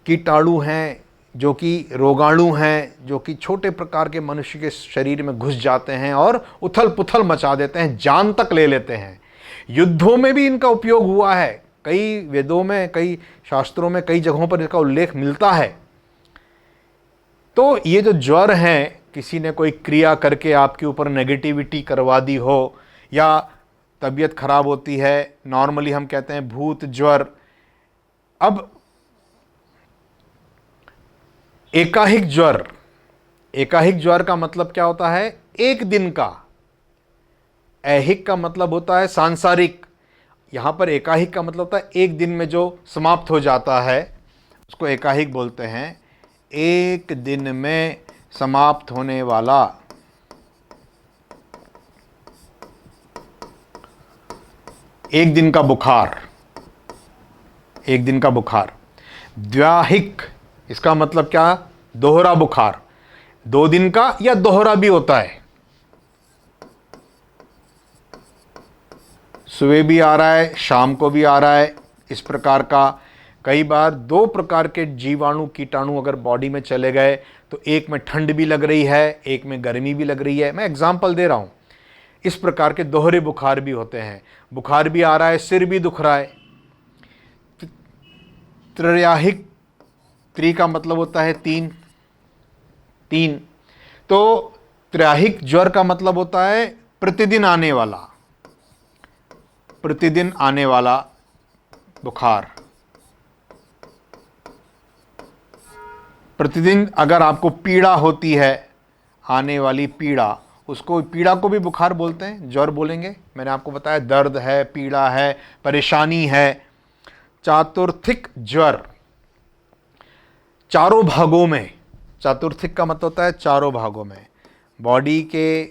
कीटाणु हैं जो कि रोगाणु हैं, जो कि छोटे प्रकार के मनुष्य के शरीर में घुस जाते हैं और उथल पुथल मचा देते हैं, जान तक ले लेते हैं। युद्धों में भी इनका उपयोग हुआ है। कई वेदों में, कई शास्त्रों में, कई जगहों पर इसका उल्लेख मिलता है। तो ये जो ज्वर हैं, किसी ने कोई क्रिया करके आपके ऊपर नेगेटिविटी करवा दी हो या तबीयत खराब होती है, नॉर्मली हम कहते हैं भूत ज्वर। अब एकाहिक ज्वर, एकाहिक ज्वर का मतलब क्या होता है? एक दिन का। ऐहिक का मतलब होता है सांसारिक। यहां पर एकाहिक का मतलब होता है एक दिन में जो समाप्त हो जाता है, उसको एकाहिक बोलते हैं। एक दिन में समाप्त होने वाला एक दिन का बुखार, एक दिन का बुखार। द्व्याहिक, इसका मतलब क्या? दोहरा बुखार, 2 दिन का या दोहरा भी होता है। सुबह भी आ रहा है, शाम को भी आ रहा है, इस प्रकार का। कई बार 2 प्रकार के जीवाणु कीटाणु अगर बॉडी में चले गए तो एक में ठंड भी लग रही है, एक में गर्मी भी लग रही है। मैं एग्जाम्पल दे रहा हूं। इस प्रकार के दोहरे बुखार भी होते हैं। बुखार भी आ रहा है, सिर भी दुख रहा है। त्रयाहिक, त्रि का मतलब होता है 3, 3। तो त्रयाहिक ज्वर का मतलब होता है प्रतिदिन आने वाला, प्रतिदिन आने वाला बुखार। प्रतिदिन अगर आपको पीड़ा होती है, आने वाली पीड़ा, उसको, पीड़ा को भी बुखार बोलते हैं, ज्वर बोलेंगे। मैंने आपको बताया दर्द है, पीड़ा है, परेशानी है। चातुर्थिक ज्वर, चारों भागों में, चातुर्थिक का मतलब होता है चारों भागों में, बॉडी के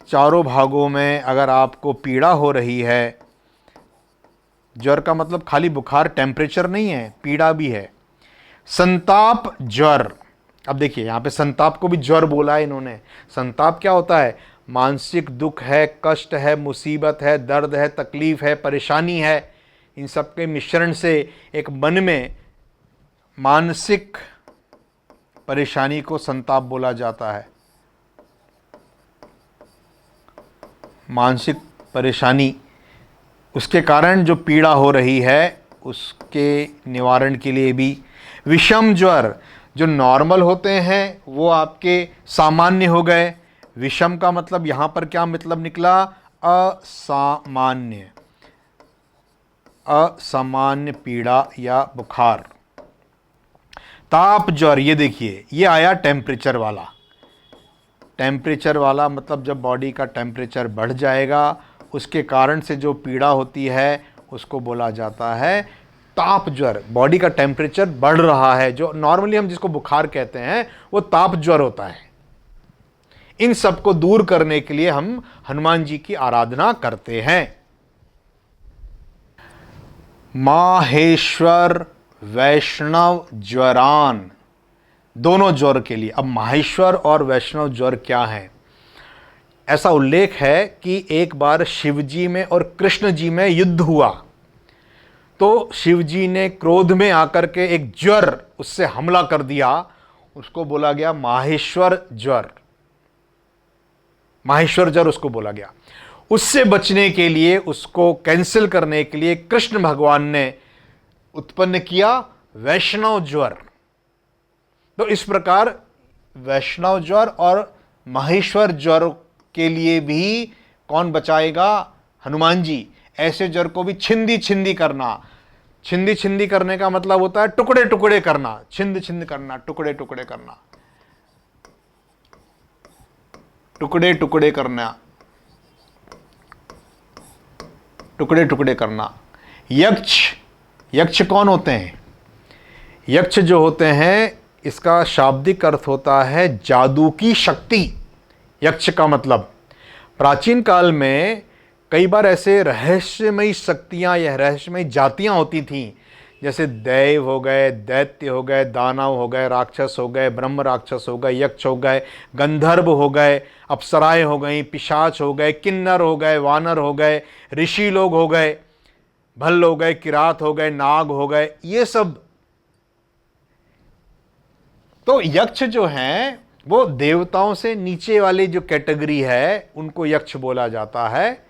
चारों भागों में अगर आपको पीड़ा हो रही है। ज्वर का मतलब खाली बुखार, टेम्परेचर नहीं है, पीड़ा भी है। संताप ज्वर, अब देखिए यहां पे संताप को भी ज्वर बोला है इन्होंने। संताप क्या होता है? मानसिक दुख है, कष्ट है, मुसीबत है, दर्द है, तकलीफ है, परेशानी है। इन सब के मिश्रण से एक मन में मानसिक परेशानी को संताप बोला जाता है। मानसिक परेशानी, उसके कारण जो पीड़ा हो रही है उसके निवारण के लिए भी। विषम ज्वर, जो नॉर्मल होते हैं वो आपके सामान्य हो गए। विषम का मतलब यहां पर क्या मतलब निकला? असामान्य, असामान्य पीड़ा या बुखार। ताप ज्वर, ये देखिए ये आया टेम्परेचर वाला। टेम्परेचर वाला मतलब जब बॉडी का टेम्परेचर बढ़ जाएगा, उसके कारण से जो पीड़ा होती है उसको बोला जाता है ताप ज्वर। बॉडी का टेम्परेचर बढ़ रहा है, जो नॉर्मली हम जिसको बुखार कहते हैं वो ताप ज्वर होता है। इन सब को दूर करने के लिए हम हनुमान जी की आराधना करते हैं। माहेश्वर वैष्णव ज्वरान, दोनों ज्वर के लिए। अब माहेश्वर और वैष्णव ज्वर क्या है? ऐसा उल्लेख है कि एक बार शिवजी में और कृष्ण जी में युद्ध हुआ, तो शिवजी ने क्रोध में आकर के एक ज्वर उससे हमला कर दिया, उसको बोला गया माहेश्वर ज्वर। माहेश्वर ज्वर उसको बोला गया। उससे बचने के लिए, उसको कैंसिल करने के लिए कृष्ण भगवान ने उत्पन्न किया वैष्णव ज्वर। तो इस प्रकार वैष्णव ज्वर और माहेश्वर ज्वर के लिए भी कौन बचाएगा? हनुमान जी। ऐसे ज्वर को भी छिंदी छिंदी करना। छिंदी छिंदी करने का मतलब होता है टुकड़े टुकड़े करना, छिंद छिंद करना, टुकड़े टुकड़े करना, टुकड़े टुकड़े करना, टुकड़े टुकड़े करना। यक्ष, यक्ष कौन होते हैं? यक्ष जो होते हैं, इसका शाब्दिक अर्थ होता है जादू की शक्ति। यक्ष का मतलब प्राचीन काल में कई बार ऐसे रहस्यमयी शक्तियाँ या रहस्यमयी जातियाँ होती थीं, जैसे दैव हो गए, दैत्य हो गए, दानव हो गए, राक्षस हो गए, ब्रह्म राक्षस हो गए, यक्ष हो गए, गंधर्व हो गए, अप्सराएं हो गई, पिशाच हो गए, किन्नर हो गए, वानर हो गए, ऋषि लोग हो गए, भल्ल हो गए, किरात हो गए, नाग हो गए, ये सब। तो यक्ष जो हैं वो देवताओं से नीचे वाली जो कैटेगरी है उनको यक्ष बोला जाता है।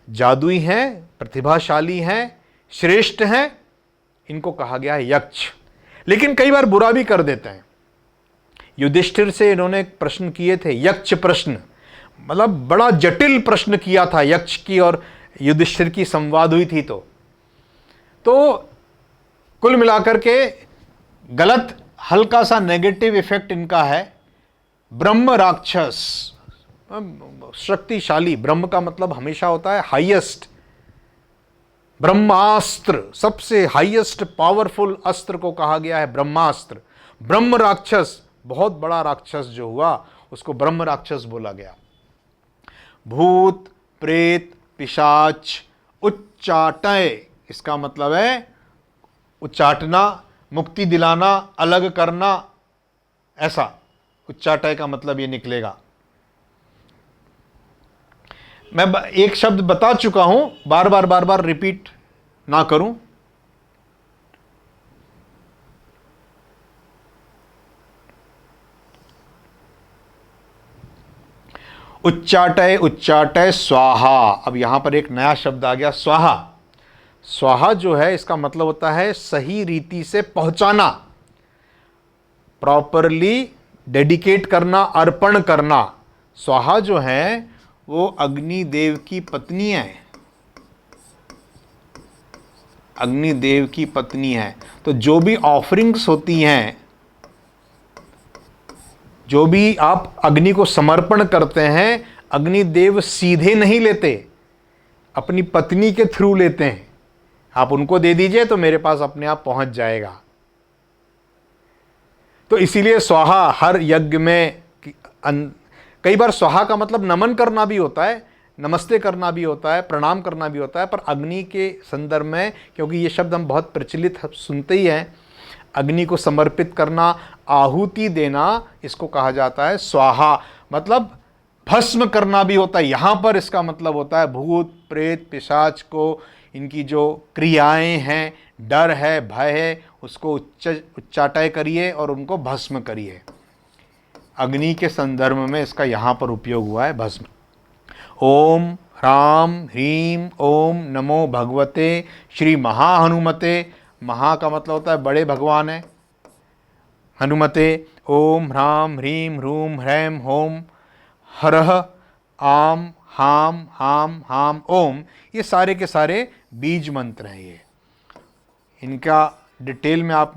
जादुई हैं, प्रतिभाशाली हैं, श्रेष्ठ हैं, इनको कहा गया है यक्ष। लेकिन कई बार बुरा भी कर देते हैं। युधिष्ठिर से इन्होंने एक प्रश्न किए थे, यक्ष प्रश्न, मतलब बड़ा जटिल प्रश्न किया था। यक्ष की और युधिष्ठिर की संवाद हुई थी। तो कुल मिलाकर के गलत, हल्का सा नेगेटिव इफेक्ट इनका है। ब्रह्म राक्षस, शक्तिशाली, ब्रह्म का मतलब हमेशा होता है हाईएस्ट। ब्रह्मास्त्र, सबसे हाईएस्ट पावरफुल अस्त्र को कहा गया है ब्रह्मास्त्र। ब्रह्म राक्षस, बहुत बड़ा राक्षस जो हुआ उसको ब्रह्म राक्षस बोला गया। भूत, प्रेत, पिशाच, उच्चाटय, इसका मतलब है उच्चाटना, मुक्ति दिलाना, अलग करना, ऐसा उच्चाटय का मतलब ये निकलेगा। मैं एक शब्द बता चुका हूं, बार बार रिपीट ना करूं। उच्चाटय, उच्चाटय, स्वाहा। अब यहां पर एक नया शब्द आ गया, स्वाहा। स्वाहा जो है इसका मतलब होता है सही रीति से पहुंचाना, प्रॉपरली डेडिकेट करना, अर्पण करना। स्वाहा जो है वो अग्निदेव की पत्नी है, अग्निदेव की पत्नी है। तो जो भी ऑफरिंग्स होती हैं, जो भी आप अग्नि को समर्पण करते हैं, अग्निदेव सीधे नहीं लेते, अपनी पत्नी के थ्रू लेते हैं। आप उनको दे दीजिए तो मेरे पास अपने आप पहुंच जाएगा। तो इसीलिए स्वाहा हर यज्ञ में, कई बार स्वाहा का मतलब नमन करना भी होता है, नमस्ते करना भी होता है, प्रणाम करना भी होता है। पर अग्नि के संदर्भ में, क्योंकि ये शब्द हम बहुत प्रचलित सुनते ही हैं, अग्नि को समर्पित करना, आहुति देना, इसको कहा जाता है स्वाहा। मतलब भस्म करना भी होता है। यहाँ पर इसका मतलब होता है भूत, प्रेत, पिशाच को, इनकी जो क्रियाएं हैं, डर है, भय है, उसको उच्चाटय करिए और उनको भस्म करिए। अग्नि के संदर्भ में इसका यहाँ पर उपयोग हुआ है, भस्म। ओम ह्राम ह्रीम ओम नमो भगवते श्री महाहनुमते। महा का मतलब होता है बड़े भगवान है, हनुमते। ओम ह्राम ह्रीम ह्रूम ह्रैम होम हरह आम हाम हाम हाम ओम। ये सारे के सारे बीज मंत्र हैं। ये इनका डिटेल में आप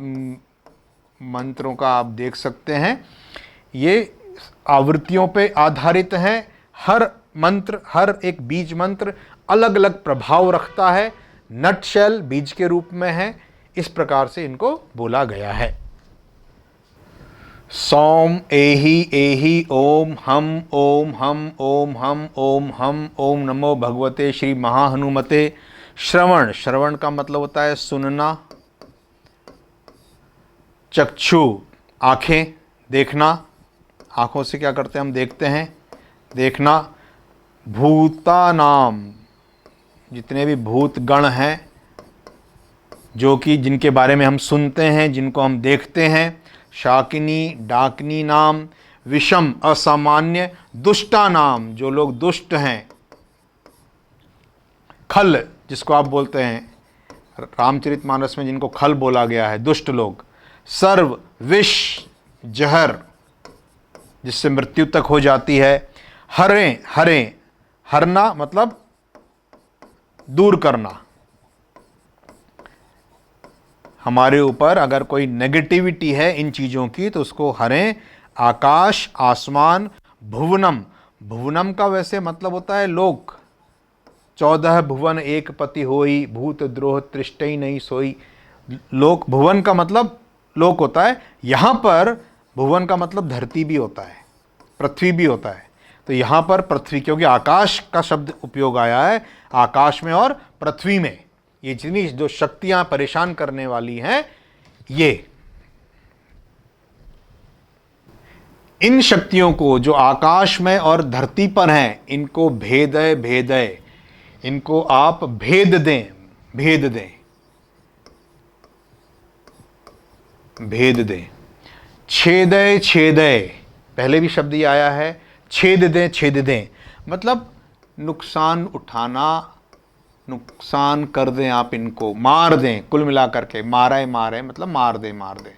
मंत्रों का आप देख सकते हैं। ये आवृत्तियों पे आधारित हैं। हर मंत्र, हर एक बीज मंत्र अलग अलग प्रभाव रखता है। नटशेल बीज के रूप में है। इस प्रकार से इनको बोला गया है। सौम एहि एहि ओम हम ओम हम ओम हम ओम हम ओम नमो भगवते श्री महाहनुमते। श्रवण, श्रवण का मतलब होता है सुनना। चक्षु, आँखें, देखना। आँखों से क्या करते हैं हम, देखते हैं, देखना। भूता नाम, जितने भी भूत गण हैं, जो कि जिनके बारे में हम सुनते हैं, जिनको हम देखते हैं। शाकिनी, डाकिनी नाम। विषम, असामान्य। दुष्टा नाम, जो लोग दुष्ट हैं। खल, जिसको आप बोलते हैं, रामचरितमानस में जिनको खल बोला गया है, दुष्ट लोग। सर्व, विष, जहर, जिससे मृत्यु तक हो जाती है। हरें, हरें, हरना मतलब दूर करना। हमारे ऊपर अगर कोई नेगेटिविटी है इन चीज़ों की तो उसको हरें। आकाश, आसमान। भुवनम, भुवनम का वैसे मतलब होता है लोक, 14 भुवन एक पति होई, भूत द्रोह तृष्टि नहीं सोई। लोक, भुवन का मतलब लोक होता है, यहाँ पर भुवन का मतलब धरती भी होता है, पृथ्वी भी होता है। तो यहाँ पर पृथ्वी, क्योंकि आकाश का शब्द उपयोग आया है, आकाश में और पृथ्वी में ये जितनी जो शक्तियां परेशान करने वाली हैं, ये इन शक्तियों को जो आकाश में और धरती पर हैं, इनको भेदय भेदय, इनको आप भेद दें, भेद दें, भेद दें। छेदय छेदय, पहले भी शब्द ये आया है, छेद दें छेद दें, मतलब नुकसान उठाना, नुकसान कर दें आप इनको, मार दें, कुल मिलाकर के मारे मारे मतलब मार दें, मार दें,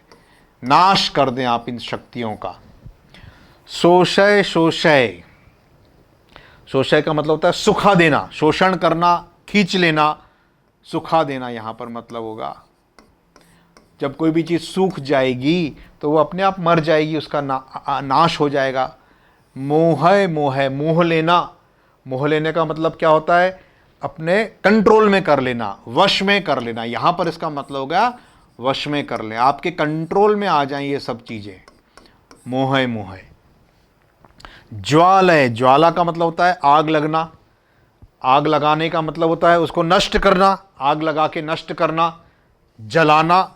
नाश कर दें आप इन शक्तियों का। शोषय शोषय, शोषय का मतलब होता है सुखा देना, शोषण करना, खींच लेना, सुखा देना यहाँ पर मतलब होगा। जब कोई भी चीज़ सूख जाएगी तो वो अपने आप मर जाएगी, उसका नाश हो जाएगा। मोह मोह, मोह लेना, मोह लेने का मतलब क्या होता है? अपने कंट्रोल में कर लेना, वश में कर लेना। यहाँ पर इसका मतलब होगा वश में कर लें, आपके कंट्रोल में आ जाएं ये सब चीज़ें। मोह मोह। ज्वालय, ज्वाला का मतलब होता है आग लगना, आग लगाने का मतलब होता है उसको नष्ट करना, आग लगा के नष्ट करना, जलाना,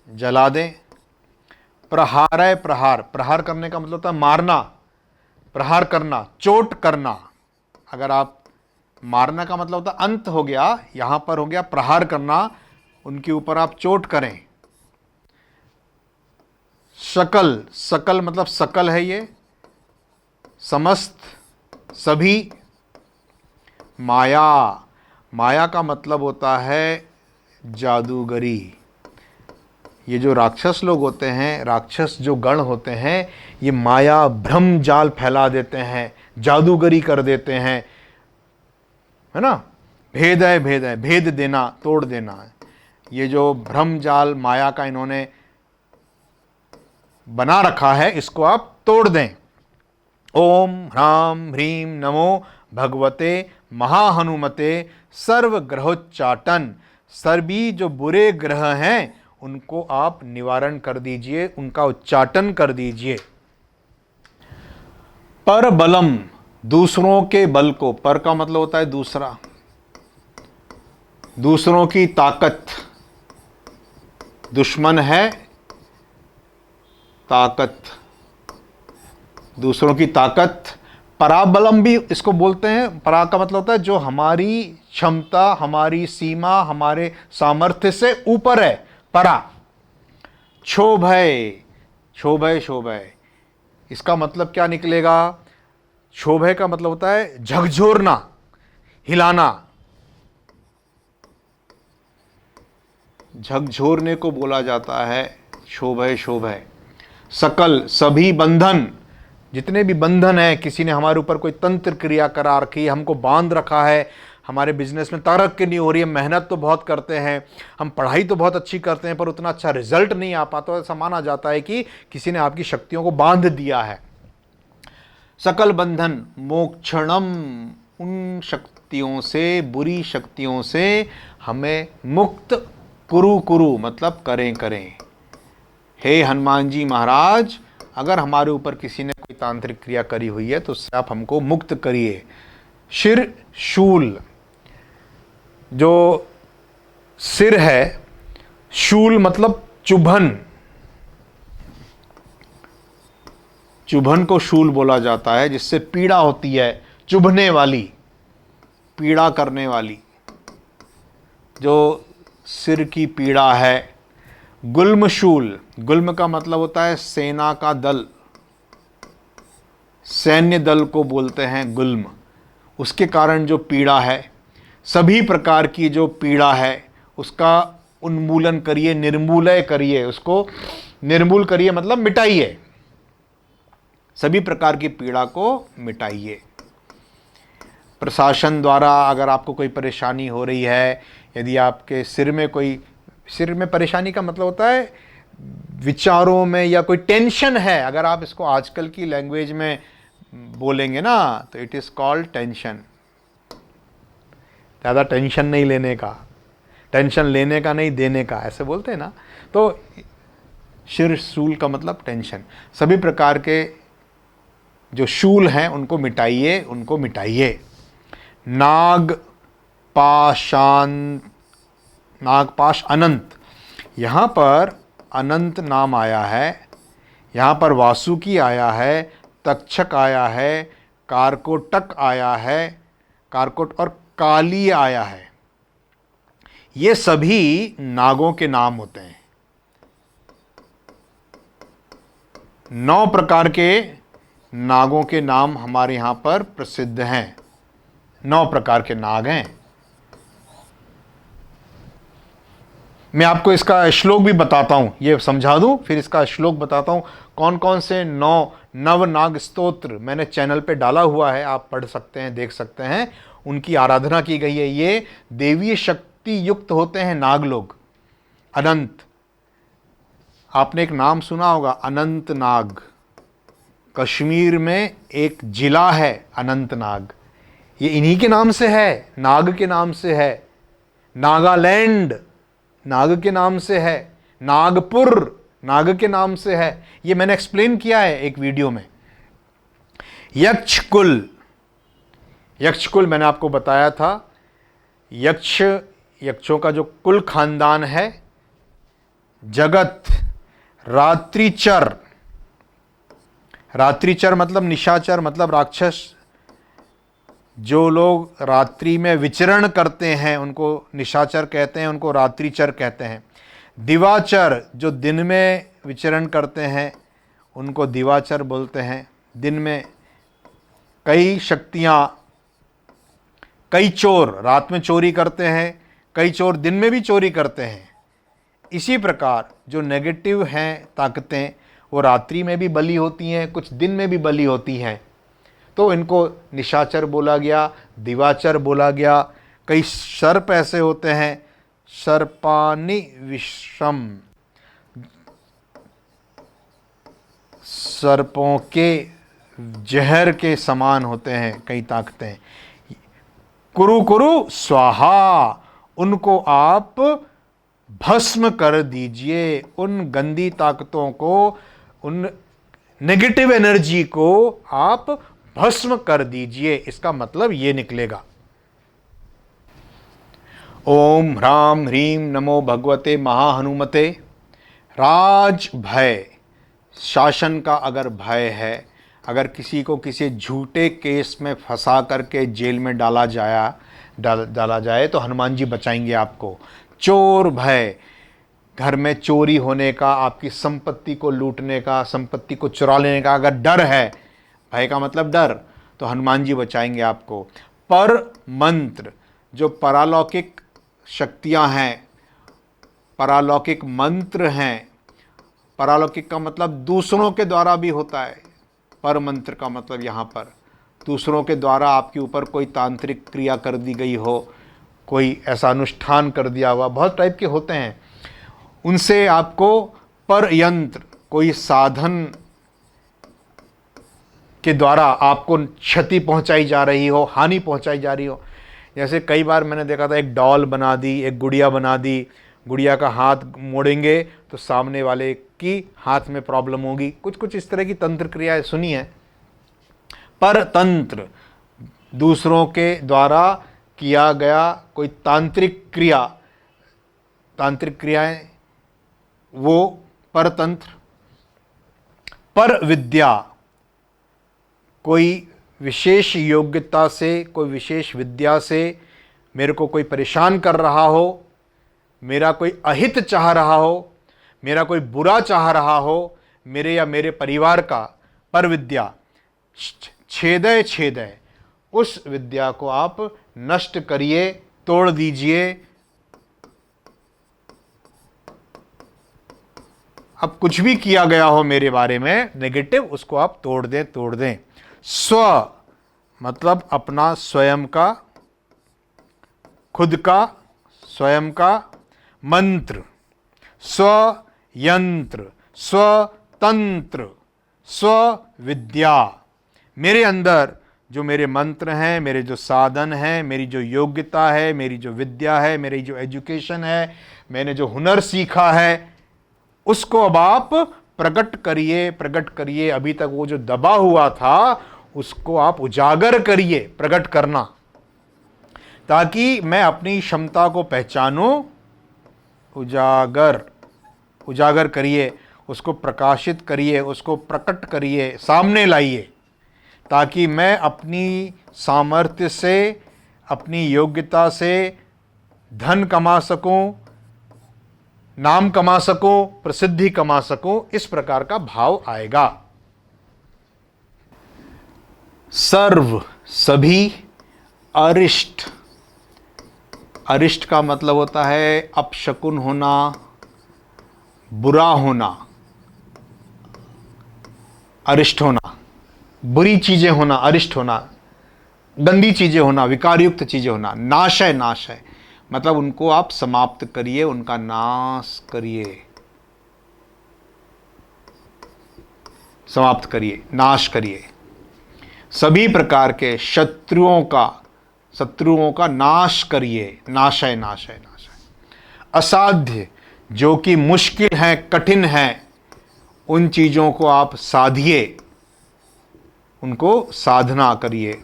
जला दें। प्रहारय, प्रहार, प्रहार करने का मतलब होता है मारना, प्रहार करना, चोट करना। अगर आप मारना का मतलब होता है अंत हो गया, यहां पर हो गया प्रहार करना, उनके ऊपर आप चोट करें। शकल, सकल मतलब सकल है ये, समस्त, सभी। माया, माया का मतलब होता है जादूगरी। ये जो राक्षस लोग होते हैं, राक्षस जो गण होते हैं, ये माया भ्रम जाल फैला देते हैं, जादूगरी कर देते हैं, है ना। भेद है, भेद है, भेद देना, तोड़ देना है। ये जो भ्रम जाल माया का इन्होंने बना रखा है, इसको आप तोड़ दें। ओम ह्राम ह्रीम नमो भगवते महाहनुमते सर्व ग्रहोच्चाटन। सभी जो बुरे ग्रह हैं उनको आप निवारण कर दीजिए, उनका उच्चाटन कर दीजिए। पर बलम, दूसरों के बल को, पर का मतलब होता है दूसरा, दूसरों की ताकत, दुश्मन है ताकत, दूसरों की ताकत। पराबलम भी इसको बोलते हैं, परा का मतलब होता है जो हमारी क्षमता, हमारी सीमा, हमारे सामर्थ्य से ऊपर है, परा। क्षोभय, क्षोभय शोभय, इसका मतलब क्या निकलेगा? क्षोभय का मतलब होता है झकझोरना, हिलाना, झकझोरने को बोला जाता है क्षोभय शोभय। सकल, सभी बंधन, जितने भी बंधन है, किसी ने हमारे ऊपर कोई तंत्र क्रिया करा रखी है, हमको बांध रखा है, हमारे बिजनेस में तरक्की नहीं हो रही है, मेहनत तो बहुत करते हैं, हम पढ़ाई तो बहुत अच्छी करते हैं पर उतना अच्छा रिजल्ट नहीं आ पाता, तो ऐसा माना जाता है कि किसी ने आपकी शक्तियों को बांध दिया है। सकल बंधन मोक्षणम, उन शक्तियों से, बुरी शक्तियों से हमें मुक्त कुरु कुरु मतलब करें करें। हे हनुमान जी महाराज, अगर हमारे ऊपर किसी ने कोई तांत्रिक क्रिया करी हुई है तो उससे आप हमको मुक्त करिए। शिर शूल, जो सिर है, शूल मतलब चुभन, चुभन को शूल बोला जाता है, जिससे पीड़ा होती है, चुभने वाली, पीड़ा करने वाली, जो सिर की पीड़ा है। गुल्म शूल, गुल्म का मतलब होता है सेना का दल, सैन्य दल को बोलते हैं गुल्म, उसके कारण जो पीड़ा है, सभी प्रकार की जो पीड़ा है उसका उन्मूलन करिए, निर्मूलय करिए, उसको निर्मूल करिए मतलब मिटाइए, सभी प्रकार की पीड़ा को मिटाइए। प्रशासन द्वारा अगर आपको कोई परेशानी हो रही है, यदि आपके सिर में कोई, सिर में परेशानी का मतलब होता है विचारों में या कोई टेंशन है, अगर आप इसको आजकल की लैंग्वेज में बोलेंगे ना तो इट इज़ कॉल्ड टेंशन। ज़्यादा टेंशन नहीं लेने का, टेंशन लेने का नहीं देने का, ऐसे बोलते हैं ना। तो शिर शूल का मतलब टेंशन। सभी प्रकार के जो शूल हैं उनको मिटाइए, उनको मिटाइए। नाग पाशान, नागपाश अनंत, यहाँ पर अनंत नाम आया है, यहाँ पर वासुकी आया है, तक्षक आया है, कारकोटक आया है, कारकोट और काली आया है। ये सभी नागों के नाम होते हैं। 9 प्रकार के नागों के नाम हमारे यहाँ पर प्रसिद्ध हैं। 9 प्रकार के नाग हैं। मैं आपको इसका श्लोक भी बताता हूँ, ये समझा दूँ फिर इसका श्लोक बताता हूँ। कौन कौन से 9 नव नाग स्तोत्र मैंने चैनल पे डाला हुआ है, आप पढ़ सकते हैं, देख सकते हैं। उनकी आराधना की गई है। ये देवीय शक्ति युक्त होते हैं नाग लोग। अनंत, आपने एक नाम सुना होगा अनंतनाग। कश्मीर में एक जिला है अनंतनाग, ये इन्हीं के नाम से है, नाग के नाम से है। नागालैंड नाग के नाम से है। नागपुर नाग के नाम से है। ये मैंने एक्सप्लेन किया है एक वीडियो में। यक्षकुल, यक्षकुल मैंने आपको बताया था। यक्षों का जो कुल खानदान है। जगत, रात्रिचर, रात्रिचर मतलब निशाचर, मतलब राक्षस। जो लोग रात्रि में विचरण करते हैं उनको निशाचर कहते हैं, उनको रात्रिचर कहते हैं। दिवाचर, जो दिन में विचरण करते हैं उनको दिवाचर बोलते हैं। दिन में कई शक्तियाँ, कई चोर रात में चोरी करते हैं, कई चोर दिन में भी चोरी करते हैं। इसी प्रकार जो नेगेटिव हैं ताकतें, वो रात्रि में भी बली होती हैं, कुछ दिन में भी बली होती हैं। तो इनको निशाचर बोला गया, दिवाचर बोला गया। कई सर्प ऐसे होते हैं, सर्पानि विषम, सर्पों के जहर के समान होते हैं कई ताकतें। कुरु कुरु स्वाहा, उनको आप भस्म कर दीजिए। उन गंदी ताकतों को, उन नेगेटिव एनर्जी को आप भस्म कर दीजिए। इसका मतलब ये निकलेगा। ओम ह्रां ह्रीं नमो भगवते महाहनुमते। राज भय, शासन का अगर भय है, अगर किसी को किसी झूठे केस में फंसा करके जेल में डाला जाए तो हनुमान जी बचाएंगे आपको। चोर भय, घर में चोरी होने का, आपकी संपत्ति को लूटने का, संपत्ति को चुरा लेने का अगर डर है, भय का मतलब डर, तो हनुमान जी बचाएंगे आपको। पर मंत्र, जो परालौकिक शक्तियां हैं, परालौकिक मंत्र हैं। परालौकिक का मतलब दूसरों के द्वारा भी होता है। पर मंत्र का मतलब यहाँ पर दूसरों के द्वारा आपके ऊपर कोई तांत्रिक क्रिया कर दी गई हो, कोई ऐसा अनुष्ठान कर दिया हुआ, बहुत टाइप के होते हैं। उनसे आपको पर यंत्र, कोई साधन के द्वारा आपको क्षति पहुंचाई जा रही हो, हानि पहुंचाई जा रही हो। जैसे कई बार मैंने देखा था, एक डॉल बना दी, एक गुड़िया बना दी, गुड़िया का हाथ मोड़ेंगे तो सामने वाले की हाथ में प्रॉब्लम होगी। कुछ कुछ इस तरह की तंत्र क्रियाएं सुनी है। पर तंत्र, दूसरों के द्वारा किया गया कोई तांत्रिक क्रिया, तांत्रिक क्रियाएं, वो परतंत्र। पर विद्या, कोई विशेष योग्यता से, कोई विशेष विद्या से मेरे को कोई परेशान कर रहा हो, मेरा कोई अहित चाह रहा हो, मेरा कोई बुरा चाह रहा हो, मेरे या मेरे परिवार का, पर विद्या छेदय छेदय, उस विद्या को आप नष्ट करिए, तोड़ दीजिए। अब कुछ भी किया गया हो मेरे बारे में नेगेटिव, उसको आप तोड़ दें। स्व मतलब अपना स्वयं का, खुद का, स्वयं का मंत्र, स्व यंत्र, स्व तंत्र, स्व विद्या। मेरे अंदर जो मेरे मंत्र हैं, मेरे जो साधन हैं, मेरी जो योग्यता है, मेरी जो विद्या है, मेरी जो एजुकेशन है, मैंने जो हुनर सीखा है, उसको अब आप प्रकट करिए, प्रकट करिए। अभी तक वो जो दबा हुआ था उसको आप उजागर करिए, प्रकट करना, ताकि मैं अपनी क्षमता को पहचानूं। उजागर, उजागर करिए, उसको प्रकाशित करिए, उसको प्रकट करिए, सामने लाइए, ताकि मैं अपनी सामर्थ्य से, अपनी योग्यता से धन कमा सकूं, नाम कमा सकूं, प्रसिद्धि कमा सकूं। इस प्रकार का भाव आएगा। सर्व, सभी, अरिष्ट, अरिष्ट का मतलब होता है अपशकुन होना, बुरा होना, अरिष्ट होना, बुरी चीजें होना, अरिष्ट होना, गंदी चीजें होना, विकारयुक्त चीजें होना। नाश है, नाश है मतलब उनको आप समाप्त करिए, उनका नाश करिए, समाप्त करिए, नाश करिए। सभी प्रकार के शत्रुओं का नाश करिए। नाश है, नाश है, नाश है। असाध्य, जो कि मुश्किल है, कठिन है, उन चीजों को आप साधिए, उनको साधना करिए,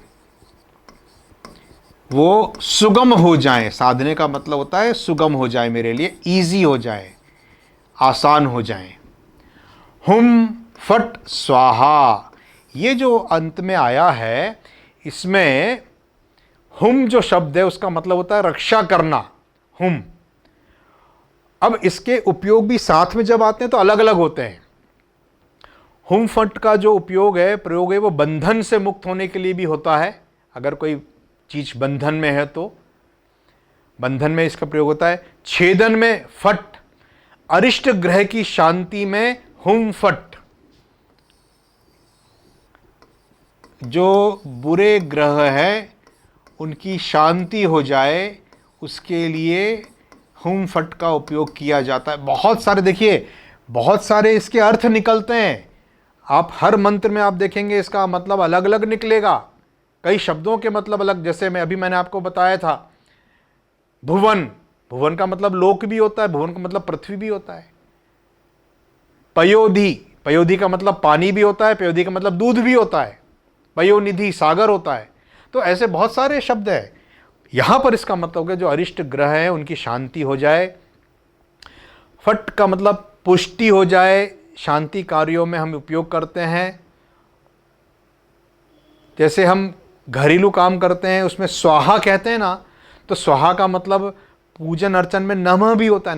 वो सुगम हो जाएं। साधने का मतलब होता है सुगम हो जाए, मेरे लिए इजी हो जाए, आसान हो जाए। हुम फट स्वाहा, ये जो अंत में आया है, इसमें हुम जो शब्द है उसका मतलब होता है रक्षा करना, हुम। अब इसके उपयोग भी साथ में जब आते हैं तो अलग अलग होते हैं। हुम फट का जो उपयोग है, प्रयोग है, वो बंधन से मुक्त होने के लिए भी होता है। अगर कोई चीज बंधन में है तो बंधन में इसका प्रयोग होता है। छेदन में फट, अरिष्ट ग्रह की शांति में हुम फट, जो बुरे ग्रह हैं उनकी शांति हो जाए, उसके लिए हुम फट का उपयोग किया जाता है। बहुत सारे, देखिए बहुत सारे इसके अर्थ निकलते हैं। आप हर मंत्र में आप देखेंगे इसका मतलब अलग अलग निकलेगा, कई शब्दों के मतलब अलग। जैसे मैंने आपको बताया था, भुवन, भुवन का मतलब लोक भी होता है, भुवन का मतलब पृथ्वी भी होता है। पयोधि, पयोधि का मतलब पानी भी होता है, पयोधि का मतलब दूध भी होता है। पयोनिधि सागर होता है। तो ऐसे बहुत सारे शब्द हैं। यहां पर इसका मतलब हो गया जो अरिष्ट ग्रह हैं उनकी शांति हो जाए। फट का मतलब पुष्टि हो जाए, शांति कार्यों में हम उपयोग करते हैं। जैसे हम घरेलू काम करते हैं उसमें स्वाहा कहते हैं ना, तो स्वाहा का मतलब पूजन अर्चन में नमः भी होता है,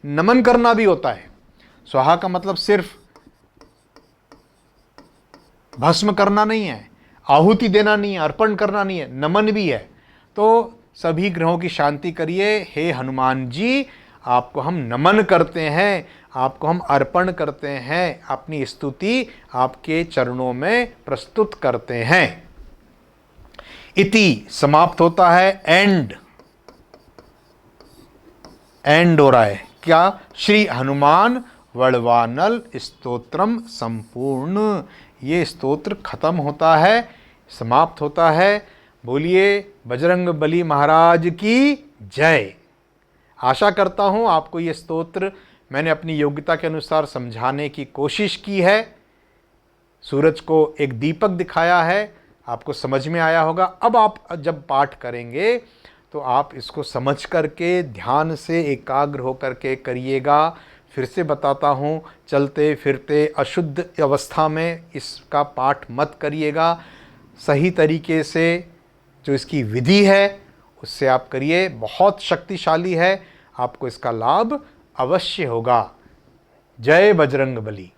नमन करना भी होता है। स्वाहा का मतलब सिर्फ भस्म करना नहीं है, आहुति देना नहीं है, अर्पण करना नहीं है, नमन भी है। तो सभी ग्रहों की शांति करिए। हे हनुमान जी, आपको हम नमन करते हैं, आपको हम अर्पण करते हैं, अपनी स्तुति आपके चरणों में प्रस्तुत करते हैं। इति समाप्त होता है, एंड हो रहा है क्या? श्री हनुमान वड़वानल स्तोत्रम संपूर्ण, ये स्तोत्र खत्म होता है, समाप्त होता है। बोलिए बजरंग बली महाराज की जय। आशा करता हूँ आपको ये स्तोत्र मैंने अपनी योग्यता के अनुसार समझाने की कोशिश की है। सूरज को एक दीपक दिखाया है, आपको समझ में आया होगा। अब आप जब पाठ करेंगे तो आप इसको समझ करके ध्यान से एकाग्र होकर के करिएगा। फिर से बताता हूँ, चलते फिरते अशुद्ध अवस्था में इसका पाठ मत करिएगा। सही तरीके से जो इसकी विधि है उससे आप करिए, बहुत शक्तिशाली है, आपको इसका लाभ अवश्य होगा। जय बजरंग बली।